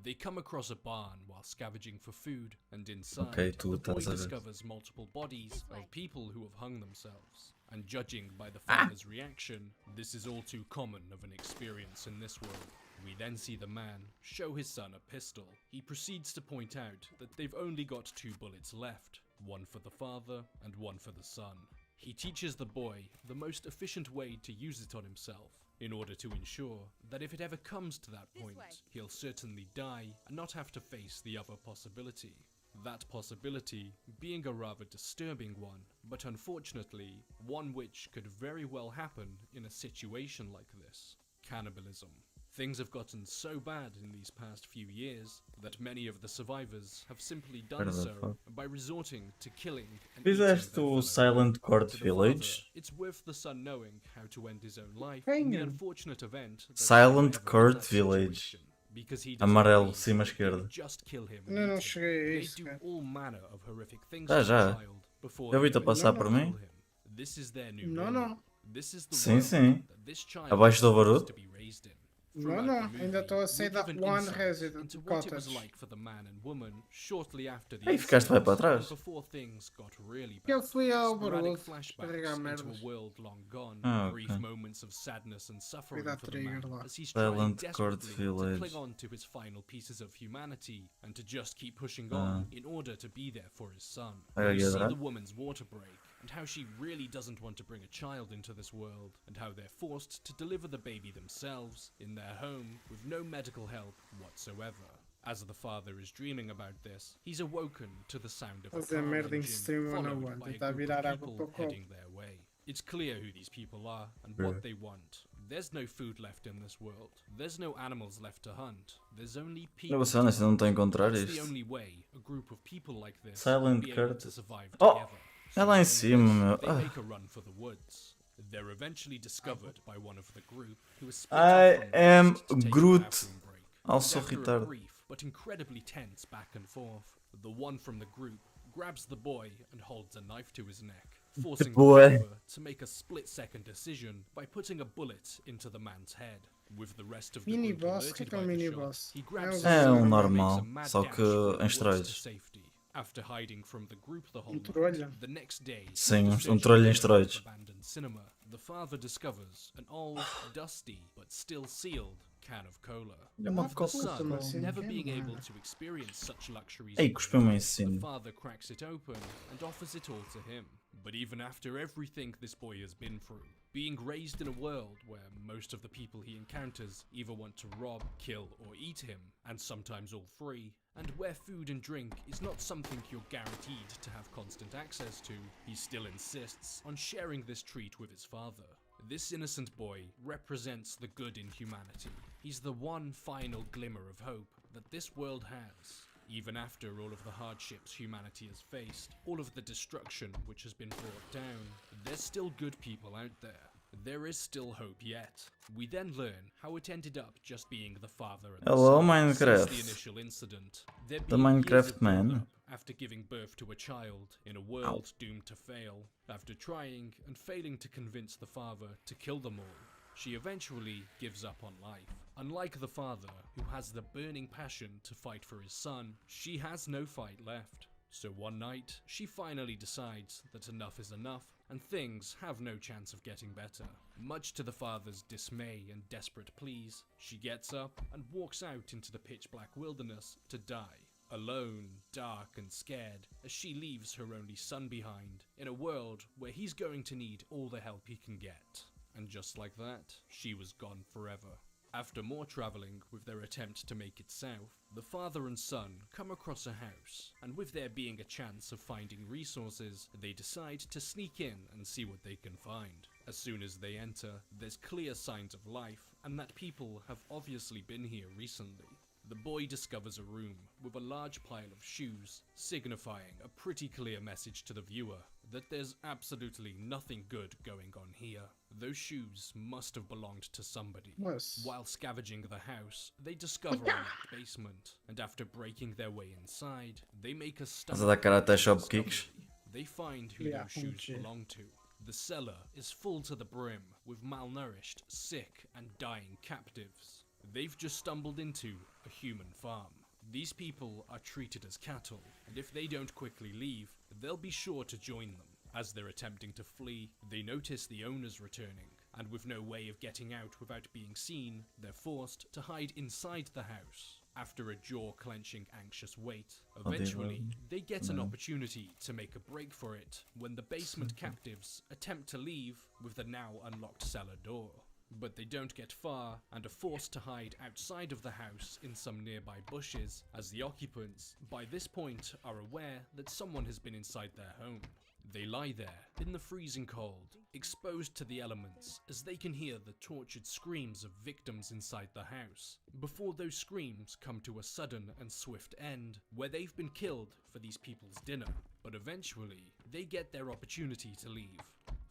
They come across a barn while scavenging for food, and inside, Ok, tu the boy estás a ver. discovers multiple bodies of people who have hung themselves. And judging by the father's reaction, this is all too common of an experience in this world. We then see the man show his son a pistol. He proceeds to point out that they've only got 2 bullets left, one for the father and one for the son. He teaches the boy the most efficient way to use it on himself, in order to ensure that if it ever comes to that point, he'll certainly die and not have to face the other possibility. That possibility being a rather disturbing one, but unfortunately, one which could very well happen in a situation like this: cannibalism. Things have gotten so bad in these past few years that many of the survivors have simply done Where the so fuck? by resorting to killing and eating Fizeste their o fellow Silent man. Court To the Village? father, it's worth the son knowing how to end his own life in the Tenho. unfortunate event that Silent he ever Court in that Village. situation, because he doesn't Amarelo, believe cima that they esquerda. would just kill him Ainda and não eat him. cheguei a They isso, do cara. all manner of horrific things Já, to já. the child before Eu they vi-te a even passar Não, por não. mim? kill him. This is their new Não, world. não. This is the Sim, world sim. that this child Abaixo do was Barulho? to be raised in. Não, Throughout não. the Ainda estou a movie, sair we're da given One insight Resident into what it was Cottage. like for the man and woman shortly after the Ei, ficaste vai para incident, trás. and before things got really Eu bad. fui ao Sporadic Barulho flashbacks carregar into merdas. a world long gone, Ah, brief ok. moments of sadness and suffering dar for the man trigger lá. as he's trying Silent Court desperately to Village. cling on to his final pieces of humanity and to just keep pushing Ah. on in order to be there for his son. Olha You aqui see atrás. the woman's water break and how she really doesn't want to bring a child into this world, and how they're forced to deliver the baby themselves in their home with no medical help whatsoever. As the father is dreaming about this, he's awoken to the sound of a Fazer car merda em engine, stream ou não, followed mano. by a Tentar group virar of água people para o copo. heading their way. It's clear who these people are and Yeah. what they want. There's no food left in this world. There's no animals left to hunt. There's only people. Eu vou ser honesto, eu não estou a encontrar That's the isto. only way a group of people like this Silent will be able Court. to survive Oh, together. é lá em So cima, meu. They Ah. make a run for the woods. They're eventually discovered by one of the group who is split I off from the am rest to take a Groot. bathroom break. Also And after a retarded. brief but incredibly tense back and forth, the one from the group grabs the boy and holds a knife to his neck, forcing boy. the other to make a split-second decision by putting a bullet into the man's head. With the rest of the Mini group boss? alerted Que é um by the mini shot, boss? he grabs É his um sword and normal, makes a mad só dash que from the em woods to esteroides. safety. After hiding from the group the whole trolha. night, the next day, Sim, after um trolho em searching for an esteroides. abandoned cinema, the father discovers an old, dusty, but still sealed can of cola. É uma The coca. son, mas assim never não being quer able nada. to experience such luxuries, Ei, in cuspiu-me em life, the cima. father cracks it open and offers it all to him. But even after everything this boy has been through, being raised in a world where most of the people he encounters either want to rob, kill, or eat him, and sometimes all three, and where food and drink is not something you're guaranteed to have constant access to, he still insists on sharing this treat with his father. This innocent boy represents the good in humanity. He's the one final glimmer of hope that this world has. Even after all of the hardships humanity has faced, all of the destruction which has been brought down, there's still good people out there. There is still hope yet. We then learn how it ended up just being the father and the Hello, son. Minecraft. Since the initial incident, there The being years Minecraft of man. build-up after giving birth to a child in a world doomed to fail, after trying and failing to convince the father to kill them all, she eventually gives up on life. Unlike the father, who has the burning passion to fight for his son, she has no fight left. So one night, she finally decides that enough is enough and things have no chance of getting better. Much to the father's dismay and desperate pleas, she gets up and walks out into the pitch black wilderness to die. Alone, dark and scared, as she leaves her only son behind, in a world where he's going to need all the help he can get. And just like that, she was gone forever. After more travelling with their attempt to make it south, the father and son come across a house, and with there being a chance of finding resources, they decide to sneak in and see what they can find. As soon as they enter, there's clear signs of life, and that people have obviously been here recently. The boy discovers a room with a large pile of shoes, signifying a pretty clear message to the viewer that there's absolutely nothing good going on here. Those shoes must have belonged to somebody. Mas... While scavenging the house, they discover a locked basement, and after breaking their way inside, they make a Estás a dar karate shop discovery. kicks? They find who Yeah, those shoes punchy. belong to. The cellar is full to the brim with malnourished, sick, and dying captives. They've just stumbled into a human farm. These people are treated as cattle, and if they don't quickly leave, they'll be sure to join them. As they're attempting to flee, they notice the owners returning, and with no way of getting out without being seen, they're forced to hide inside the house. After a jaw-clenching, anxious wait, eventually, they get an opportunity to make a break for it when the basement captives attempt to leave with the now unlocked cellar door. But they don't get far and are forced to hide outside of the house in some nearby bushes, as the occupants, by this point, are aware that someone has been inside their home. They lie there, in the freezing cold, exposed to the elements, as they can hear the tortured screams of victims inside the house, before those screams come to a sudden and swift end, where they've been killed for these people's dinner. But eventually, they get their opportunity to leave.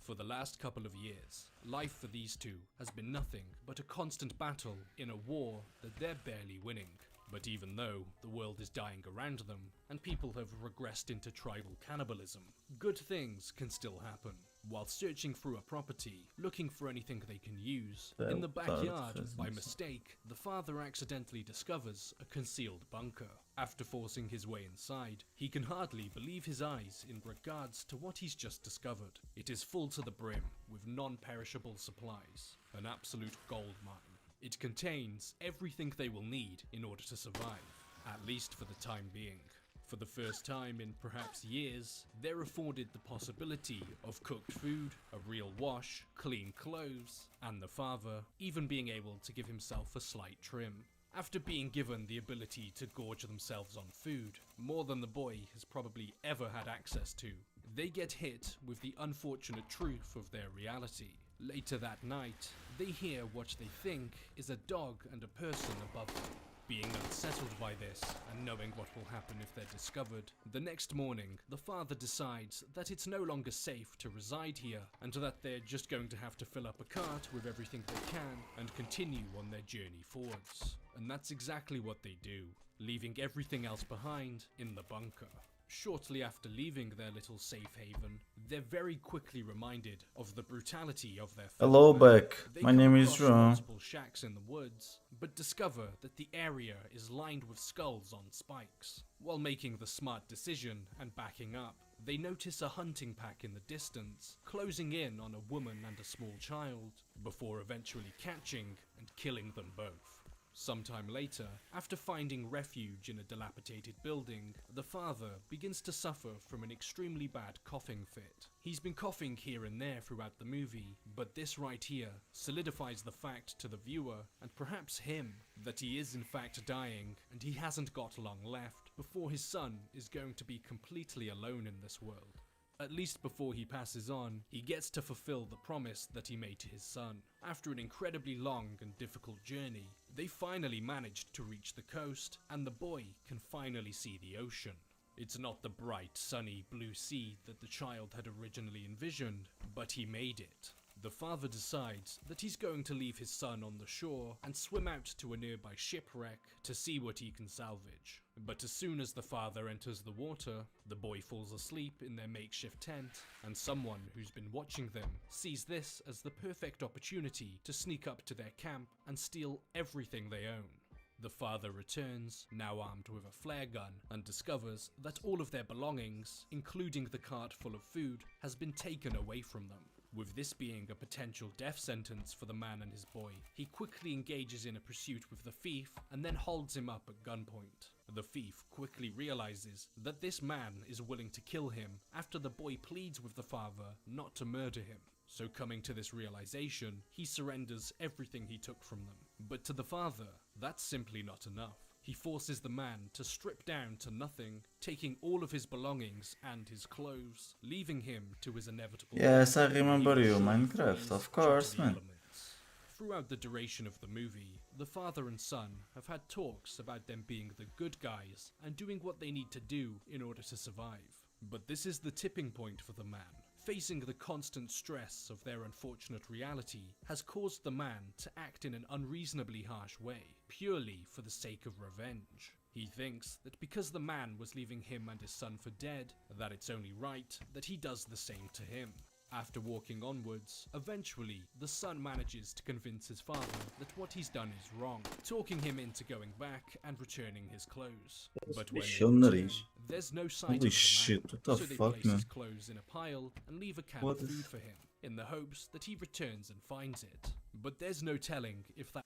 For the last couple of years, life for these two has been nothing but a constant battle in a war that they're barely winning. But even though the world is dying around them, and people have regressed into tribal cannibalism, good things can still happen. While searching through a property, looking for anything they can use, in the backyard, by mistake, the father accidentally discovers a concealed bunker. After forcing his way inside, he can hardly believe his eyes in regards to what he's just discovered. It is full to the brim with non-perishable supplies, an absolute gold mine. It contains everything they will need in order to survive, at least for the time being. For the first time in perhaps years, they're afforded the possibility of cooked food, a real wash, clean clothes, and the father even being able to give himself a slight trim. After being given the ability to gorge themselves on food, more than the boy has probably ever had access to, they get hit with the unfortunate truth of their reality. Later that night, they hear what they think is a dog and a person above them. Being unsettled by this, and knowing what will happen if they're discovered, the next morning, the father decides that it's no longer safe to reside here, and that they're just going to have to fill up a cart with everything they can, and continue on their journey forwards. And that's exactly what they do, leaving everything else behind in the bunker. Shortly after leaving their little safe haven, they're very quickly reminded of the brutality of their Hello, fellow men. Beck. They My come name is across João. multiple shacks in the woods, but discover that the area is lined with skulls on spikes. While making the smart decision and backing up, they notice a hunting pack in the distance, closing in on a woman and a small child, before eventually catching and killing them both. Sometime later, after finding refuge in a dilapidated building, the father begins to suffer from an extremely bad coughing fit. He's been coughing here and there throughout the movie, but this right here solidifies the fact to the viewer, and perhaps him, that he is in fact dying, and he hasn't got long left before his son is going to be completely alone in this world. At least before he passes on, he gets to fulfill the promise that he made to his son. After an incredibly long and difficult journey, they finally managed to reach the coast, and the boy can finally see the ocean. It's not the bright, sunny blue sea that the child had originally envisioned, but he made it. The father decides that he's going to leave his son on the shore and swim out to a nearby shipwreck to see what he can salvage. But as soon as the father enters the water, the boy falls asleep in their makeshift tent, and someone who's been watching them sees this as the perfect opportunity to sneak up to their camp and steal everything they own. The father returns, now armed with a flare gun, and discovers that all of their belongings, including the cart full of food, has been taken away from them. With this being a potential death sentence for the man and his boy, he quickly engages in a pursuit with the thief and then holds him up at gunpoint. The thief quickly realizes that this man is willing to kill him after the boy pleads with the father not to murder him. So coming to this realization, he surrenders everything he took from them. But to the father, that's simply not enough. He forces the man to strip down to nothing, taking all of his belongings and his clothes, leaving him to his inevitable Yes, I death, remember leaving you, him Minecraft, freeze of due to course, the man. elements. Throughout the duration of the movie, the father and son have had talks about them being the good guys and doing what they need to do in order to survive. But this is the tipping point for the man. Facing the constant stress of their unfortunate reality has caused the man to act in an unreasonably harsh way, purely for the sake of revenge. He thinks that because the man was leaving him and his son for dead, that it's only right that he does the same to him. After walking onwards, eventually, the son manages to convince his father that what he's done is wrong, talking him into going back and returning his clothes. But when they Missionaries. return, there's no sight Holy of the man, shit, what the so they fuck, place man? his clothes in a pile and leave a can What of is- food for him, in the hopes that he returns and finds it. But there's no telling if that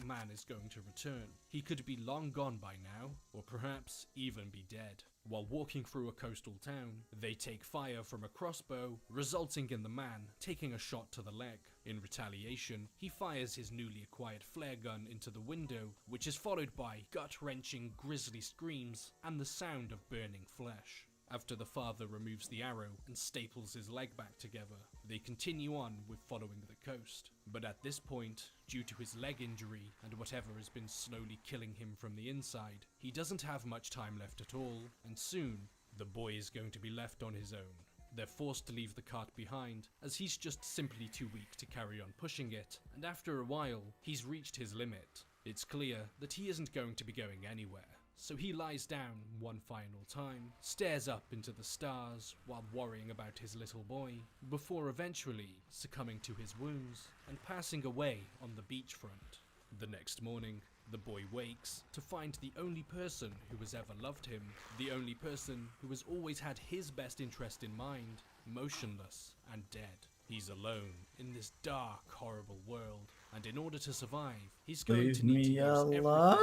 man is going to return. He could be long gone by now, or perhaps even be dead. While walking through a coastal town, they take fire from a crossbow, resulting in the man taking a shot to the leg. In retaliation, he fires his newly acquired flare gun into the window, which is followed by gut-wrenching grisly screams and the sound of burning flesh. After the father removes the arrow and staples his leg back together, they continue on with following the coast. But at this point, due to his leg injury and whatever has been slowly killing him from the inside, he doesn't have much time left at all, and soon, the boy is going to be left on his own. They're forced to leave the cart behind, as he's just simply too weak to carry on pushing it, and after a while, he's reached his limit. It's clear that he isn't going to be going anywhere. So he lies down one final time, stares up into the stars while worrying about his little boy, before eventually succumbing to his wounds and passing away on the beachfront. The next morning, the boy wakes to find the only person who has ever loved him, the only person who has always had his best interest in mind, motionless and dead. He's alone in this dark, horrible world, and in order to survive, he's going Leave to need to me use everything his alone.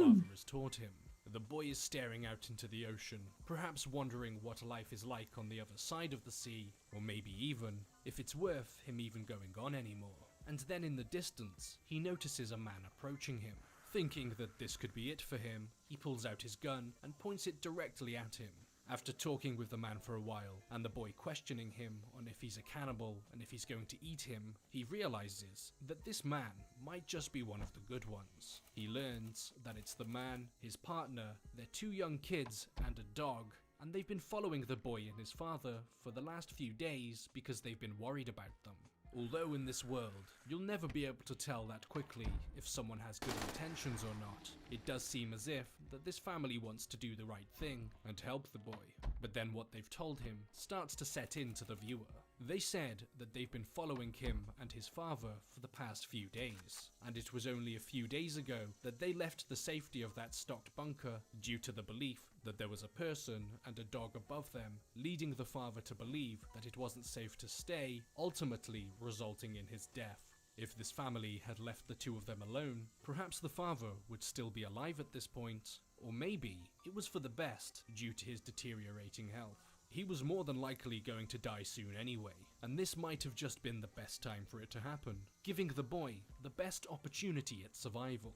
father has taught him. The boy is staring out into the ocean, perhaps wondering what life is like on the other side of the sea, or maybe even if it's worth him even going on anymore. And then in the distance, he notices a man approaching him. Thinking that this could be it for him, he pulls out his gun and points it directly at him. After talking with the man for a while, and the boy questioning him on if he's a cannibal and if he's going to eat him, he realizes that this man might just be one of the good ones. He learns that it's the man, his partner, their 2 young kids, and a dog, and they've been following the boy and his father for the last few days because they've been worried about them. Although in this world, you'll never be able to tell that quickly if someone has good intentions or not, it does seem as if that this family wants to do the right thing and help the boy. But then what they've told him starts to set into the viewer. They said that they've been following him and his father for the past few days, and it was only a few days ago that they left the safety of that stocked bunker due to the belief that there was a person and a dog above them, leading the father to believe that it wasn't safe to stay, ultimately resulting in his death. If this family had left the 2 of them alone, perhaps the father would still be alive at this point, or maybe it was for the best due to his deteriorating health. He was more than likely going to die soon anyway, and this might have just been the best time for it to happen, giving the boy the best opportunity at survival.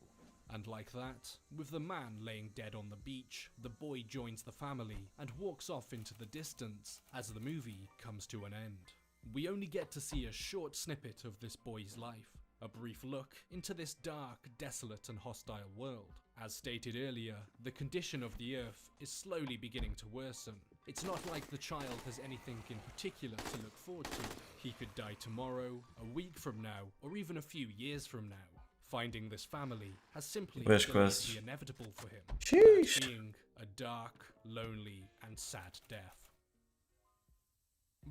And like that, with the man laying dead on the beach, the boy joins the family and walks off into the distance as the movie comes to an end. We only get to see a short snippet of this boy's life, a brief look into this dark, desolate and hostile world. As stated earlier, the condition of the Earth is slowly beginning to worsen. It's not like the child has anything in particular to look forward to. He could die tomorrow, a week from now, or even a few years from now. Finding this family has simply Wish delayed quest. the inevitable for him, Sheesh. that being a dark, lonely and sad death.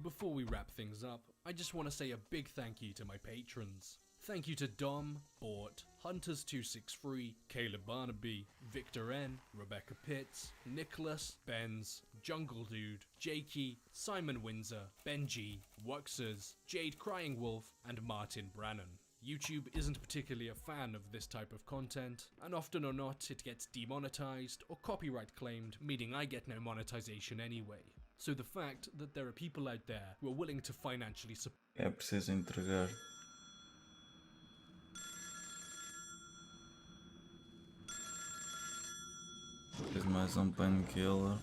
Before we wrap things up, I just want to say a big thank you to my patrons. Thank you to Dom, Bort, Hunters263, Caleb Barnaby, Victor N, Rebecca Pitts, Nicholas, Benz, Jungle Dude, Jakey, Simon Windsor, Benji, Wuxers, Jade Crying Wolf, and Martin Brannan. YouTube isn't particularly a fan of this type of content, and often or not it gets demonetized or copyright claimed, meaning I get no monetization anyway. So the fact that there are people out there who are willing to financially support É preciso entregar. There's mais painkiller.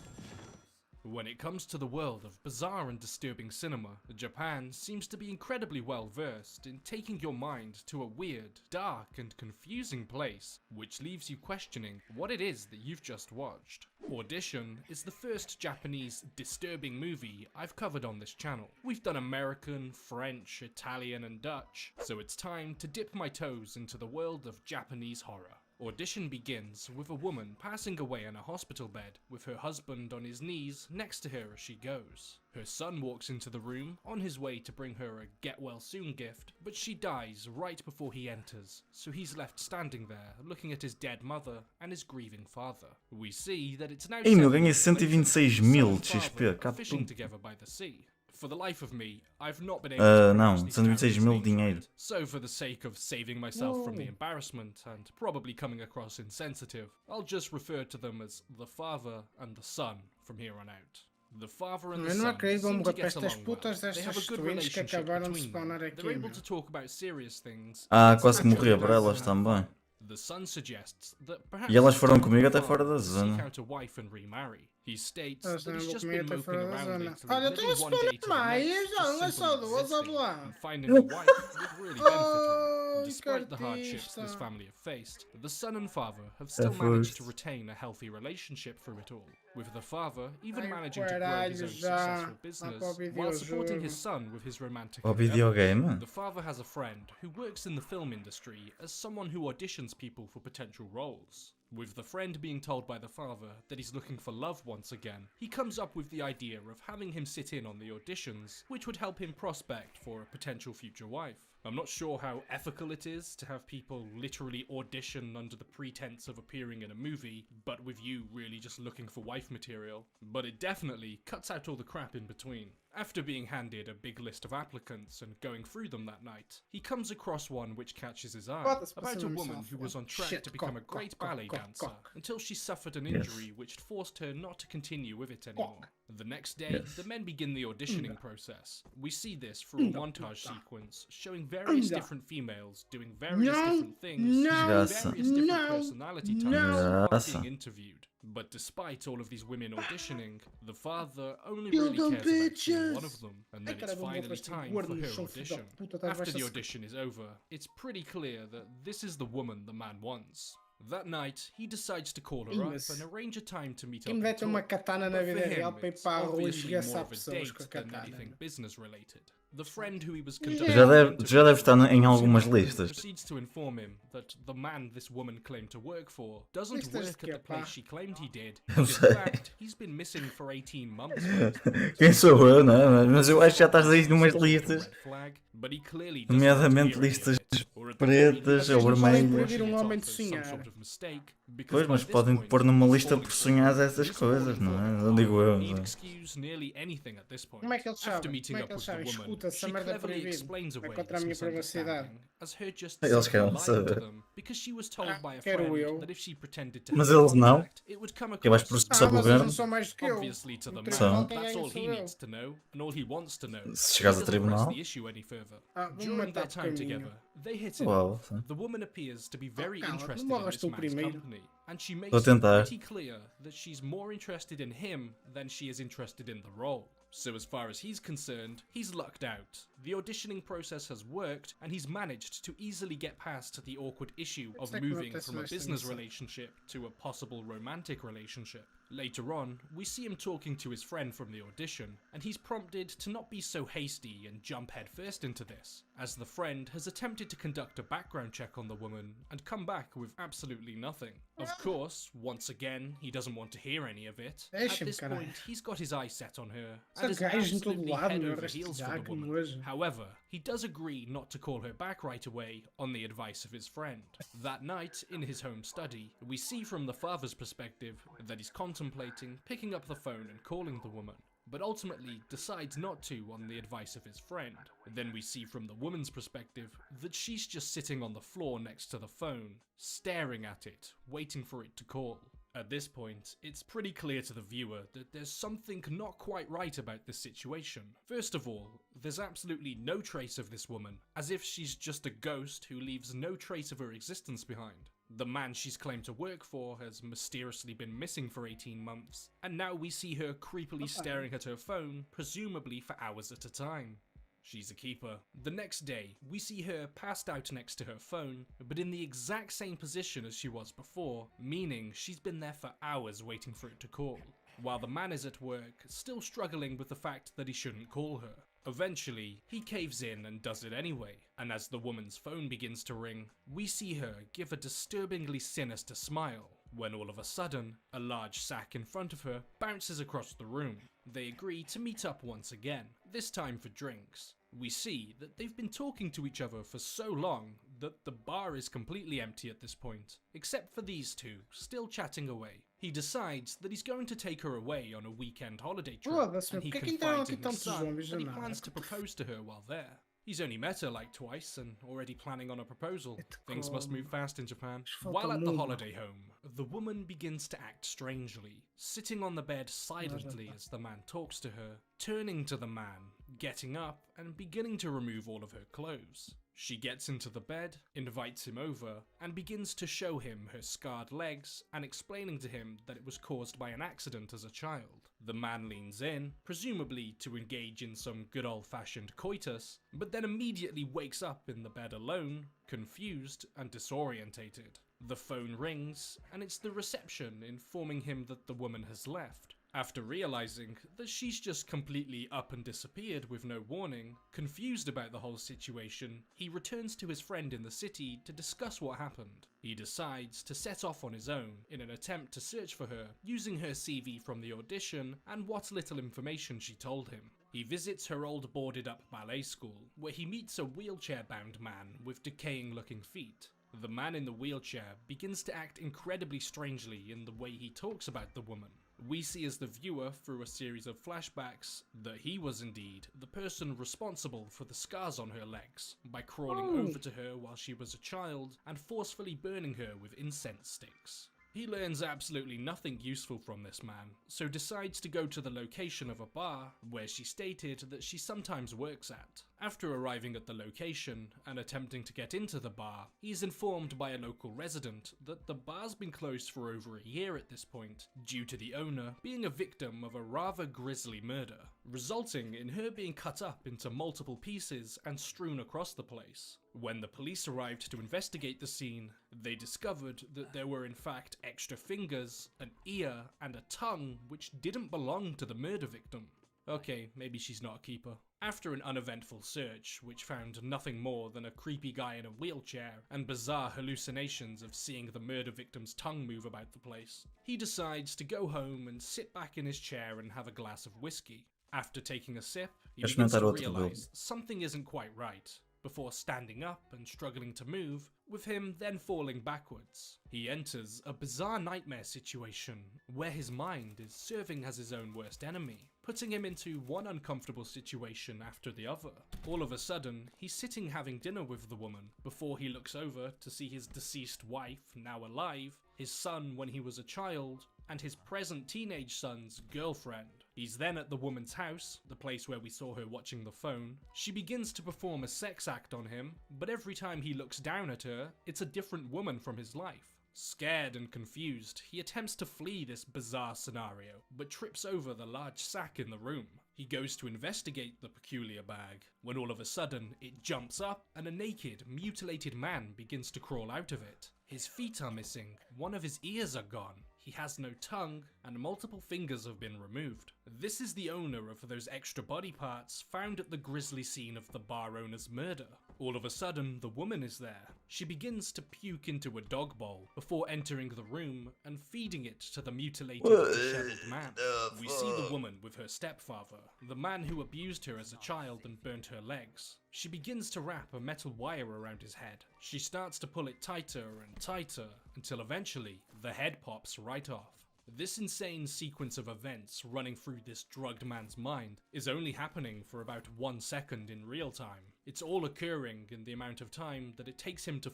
When it comes to the world of bizarre and disturbing cinema, Japan seems to be incredibly well versed in taking your mind to a weird, dark and confusing place, which leaves you questioning what it is that you've just watched. Audition is the first Japanese disturbing movie I've covered on this channel. We've done American, French, Italian and Dutch, so it's time to dip my toes into the world of Japanese horror. Audition begins with a woman passing away in a hospital bed with her husband on his knees next to her as she goes. Her son walks into the room on his way to bring her a get well soon gift, but she dies right before he enters, so he's left standing there looking at his dead mother and his grieving father. We see that it's now Ei meu, 7 ganhei years later, 126.000 the son and XP, father cá are fishing tudo. together by the sea. For the life of me, I've not been able to não, pronounce these 126.000 families' names dinheiro. right. So for the sake of saving myself from the embarrassment and probably coming across insensitive, I'll just refer to them as the father and the son from here on out. The father and the Eu não son acredito seem vamos to para get estas along well. putas They have a destas good twins que relationship acabaram de between them. spawnar aqui, They're able meu. to talk about serious things. Ah, It's quase que actually morria por nice elas to have também. The son suggests that perhaps E elas foram it's time comigo for até the fora father da to zona. seek out a wife and remarry. He states Elas that também he's vão just comigo been até moping fora da around zona. lately, Olha, living estou a one day esperar to the mais, next, olha just só simply duas, olha existing, lá. and finding a wife would really benefit him. Ai, Despite the hardships this cartista. family have faced, the son and father have still managed to retain a healthy relationship through it all, with the father even Ai, managing to grow his caralho, own já. successful Lá para o business while supporting his videojogo. son with his romantic Ao endeavors. videogame? The father has a friend who works in the film industry as someone who auditions people for potential roles. With the friend being told by the father that he's looking for love once again, he comes up with the idea of having him sit in on the auditions, which would help him prospect for a potential future wife. I'm not sure how ethical it is to have people literally audition under the pretense of appearing in a movie, but with you really just looking for wife material, but it definitely cuts out all the crap in between. After being handed a big list of applicants and going through them that night, he comes across one which catches his eye, Foda-se, about a passando-me woman só. who was on track Shit, to become a cock, great cock, ballet cock, dancer cock. until she suffered an Yes. injury which forced her not to continue with it anymore. Cock. The next day, Yes. the men begin the auditioning process. We see this through a montage sequence showing various Anda. different females doing various Não, different things, não, with Desgraça. various different não, personality types não. while Desgraça. being interviewed. But despite all of these women auditioning, the father only Kill really them cares about seeing bitches. one of them, and Ai, then it's caralho, vou finally para este time gordo for no her chão, filho da audition. puta, tá After debaixo the dessa- audition is over, it's pretty clear that this is the woman the man wants. That night, he decides to call her Ih, up mas and arrange a time to meet Quem up deve and ter uma talk. katana na But for vida him, real para ir it's para a rua e obviously more esgaçar of a pessoas date com a than katana. anything business related. The friend who he was Já conducting deve, the já deve estar interview em with algumas soon listas. proceeds to inform him that the man this woman claimed to work for doesn't Listas de work at quê, the pá? place she claimed he did. Eu In sei. fact, he's been missing for 18 months. by this point. Quem sou eu, não é? Mas eu acho que já estás aí numas listas. Red flag, but he clearly doesn't Nomeadamente want to hear any listas of it, or at the very pretas least, ou Vocês não podem vermelhas. proibir um homem de Some sonhar. sort of mistake, because Pois, by mas this podem point, pôr numa he's lista falling por for sonhar her. essas He's coisas, falling não for é? her. Não digo eu. He'd não é? excuse nearly anything at this point. Como é que eles After sabem? meeting Como é up que eles with the sabem? woman, Escuta, she essa merda é cleverly proibida. explains Vai away contra a this minha privacidade. misunderstanding as her just Eles simply querem lying to saber. them because she was told Ah, by a quero friend eu. that if she pretended to Mas have eles não. contact, it would come Que vais across as processar Ah, mas governo. eles não são mais do que eu. Obviously, to the No man, tribunal quem that's ganha all sou he eu. needs to know, and all he wants to know. Se chegares He a doesn't press tribunal. the issue any further. Ah, vou During matar their por time caminho. together, they hit it Uau, off. sim. The woman appears to be very cala, interested não in morras this tu man's primeiro. company, and she makes Vou it tentar. pretty clear that she's more interested in him than she is interested in the role. So as far as he's concerned, he's lucked out. The auditioning process has worked, and he's managed to easily get past the awkward issue of Sei que moving acontece from a nesta business missão. relationship to a possible romantic relationship. Later on, we see him talking to his friend from the audition, and he's prompted to not be so hasty and jump headfirst into this, as the friend has attempted to conduct a background check on the woman and come back with absolutely nothing. Of course, once again, he doesn't want to hear any of it. At Deixa-me, this caralho. point, he's got his eyes set on her, Essa and is gajo em todo absolutely lado, head meu, over resto heels de for the gago, woman. nojo. However, he does agree not to call her back right away on the advice of his friend. That night, in his home study, we see from the father's perspective that he's contemplating picking up the phone and calling the woman, but ultimately decides not to on the advice of his friend. Then we see from the woman's perspective that she's just sitting on the floor next to the phone, staring at it, waiting for it to call. At this point, it's pretty clear to the viewer that there's something not quite right about this situation. First of all, there's absolutely no trace of this woman, as if she's just a ghost who leaves no trace of her existence behind. The man she's claimed to work for has mysteriously been missing for 18 months, and now we see her creepily staring at her phone, presumably for hours at a time. She's a keeper. The next day, we see her passed out next to her phone, but in the exact same position as she was before, meaning she's been there for hours waiting for it to call, while the man is at work, still struggling with the fact that he shouldn't call her. Eventually, he caves in and does it anyway, and as the woman's phone begins to ring, we see her give a disturbingly sinister smile, when all of a sudden, a large sack in front of her bounces across the room. They agree to meet up once again, this time for drinks. We see that they've been talking to each other for so long that the bar is completely empty at this point, except for these two, still chatting away. He decides that he's going to take her away on a weekend holiday trip, Foda-se, and he porque é que entraram confides aqui in his tantos son zombies that he do nada? plans to propose to her while there. He's only met her like twice and already planning on a proposal. Things must move fast in Japan. falta While at the muito. holiday home, the woman begins to act strangely, sitting on the bed silently as the man talks to her, turning to the man, getting up and beginning to remove all of her clothes. She gets into the bed, invites him over, and begins to show him her scarred legs and explaining to him that it was caused by an accident as a child. The man leans in, presumably to engage in some good old-fashioned coitus, but then immediately wakes up in the bed alone, confused and disorientated. The phone rings, and it's the reception informing him that the woman has left. After realizing that she's just completely up and disappeared with no warning, confused about the whole situation, he returns to his friend in the city to discuss what happened. He decides to set off on his own in an attempt to search for her, using her CV from the audition and what little information she told him. He visits her old boarded up ballet school, where he meets a wheelchair-bound man with decaying looking feet. The man in the wheelchair begins to act incredibly strangely in the way he talks about the woman. We see as the viewer, through a series of flashbacks, that he was indeed the person responsible for the scars on her legs, by crawling over to her while she was a child and forcefully burning her with incense sticks. He learns absolutely nothing useful from this man, so decides to go to the location of a bar where she stated that she sometimes works at. After arriving at the location and attempting to get into the bar, he's informed by a local resident that the bar's been closed for over a year at this point, due to the owner being a victim of a rather grisly murder, resulting in her being cut up into multiple pieces and strewn across the place. When the police arrived to investigate the scene, they discovered that there were in fact extra fingers, an ear, and a tongue which didn't belong to the murder victim. Okay, maybe she's not a keeper. After an uneventful search, which found nothing more than a creepy guy in a wheelchair and bizarre hallucinations of seeing the murder victim's tongue move about the place, he decides to go home and sit back in his chair and have a glass of whiskey. After taking a sip, he Deixa-me begins to dar outro golo. realize something isn't quite right, before standing up and struggling to move, with him then falling backwards. He enters a bizarre nightmare situation where his mind is serving as his own worst enemy, putting him into one uncomfortable situation after the other. All of a sudden, he's sitting having dinner with the woman before he looks over to see his deceased wife, now alive, his son when he was a child, and his present teenage son's girlfriend. He's then at the woman's house, the place where we saw her watching the phone. She begins to perform a sex act on him, but every time he looks down at her, it's a different woman from his life. Scared and confused, he attempts to flee this bizarre scenario, but trips over the large sack in the room. He goes to investigate the peculiar bag, when all of a sudden it jumps up and a naked, mutilated man begins to crawl out of it. His feet are missing, one of his ears are gone, he has no tongue, and multiple fingers have been removed. This is the owner of those extra body parts found at the grisly scene of the bar owner's murder. All of a sudden, the woman is there. She begins to puke into a dog bowl before entering the room and feeding it to the mutilated, disheveled man. We see the woman with her stepfather, the man who abused her as a child and burnt her legs. She begins to wrap a metal wire around his head. She starts to pull it tighter and tighter until eventually the head pops right off. This insane sequence of events running through this drugged man's mind is only happening for about 1 second in real time. It's all occurring in the amount of time that it takes him to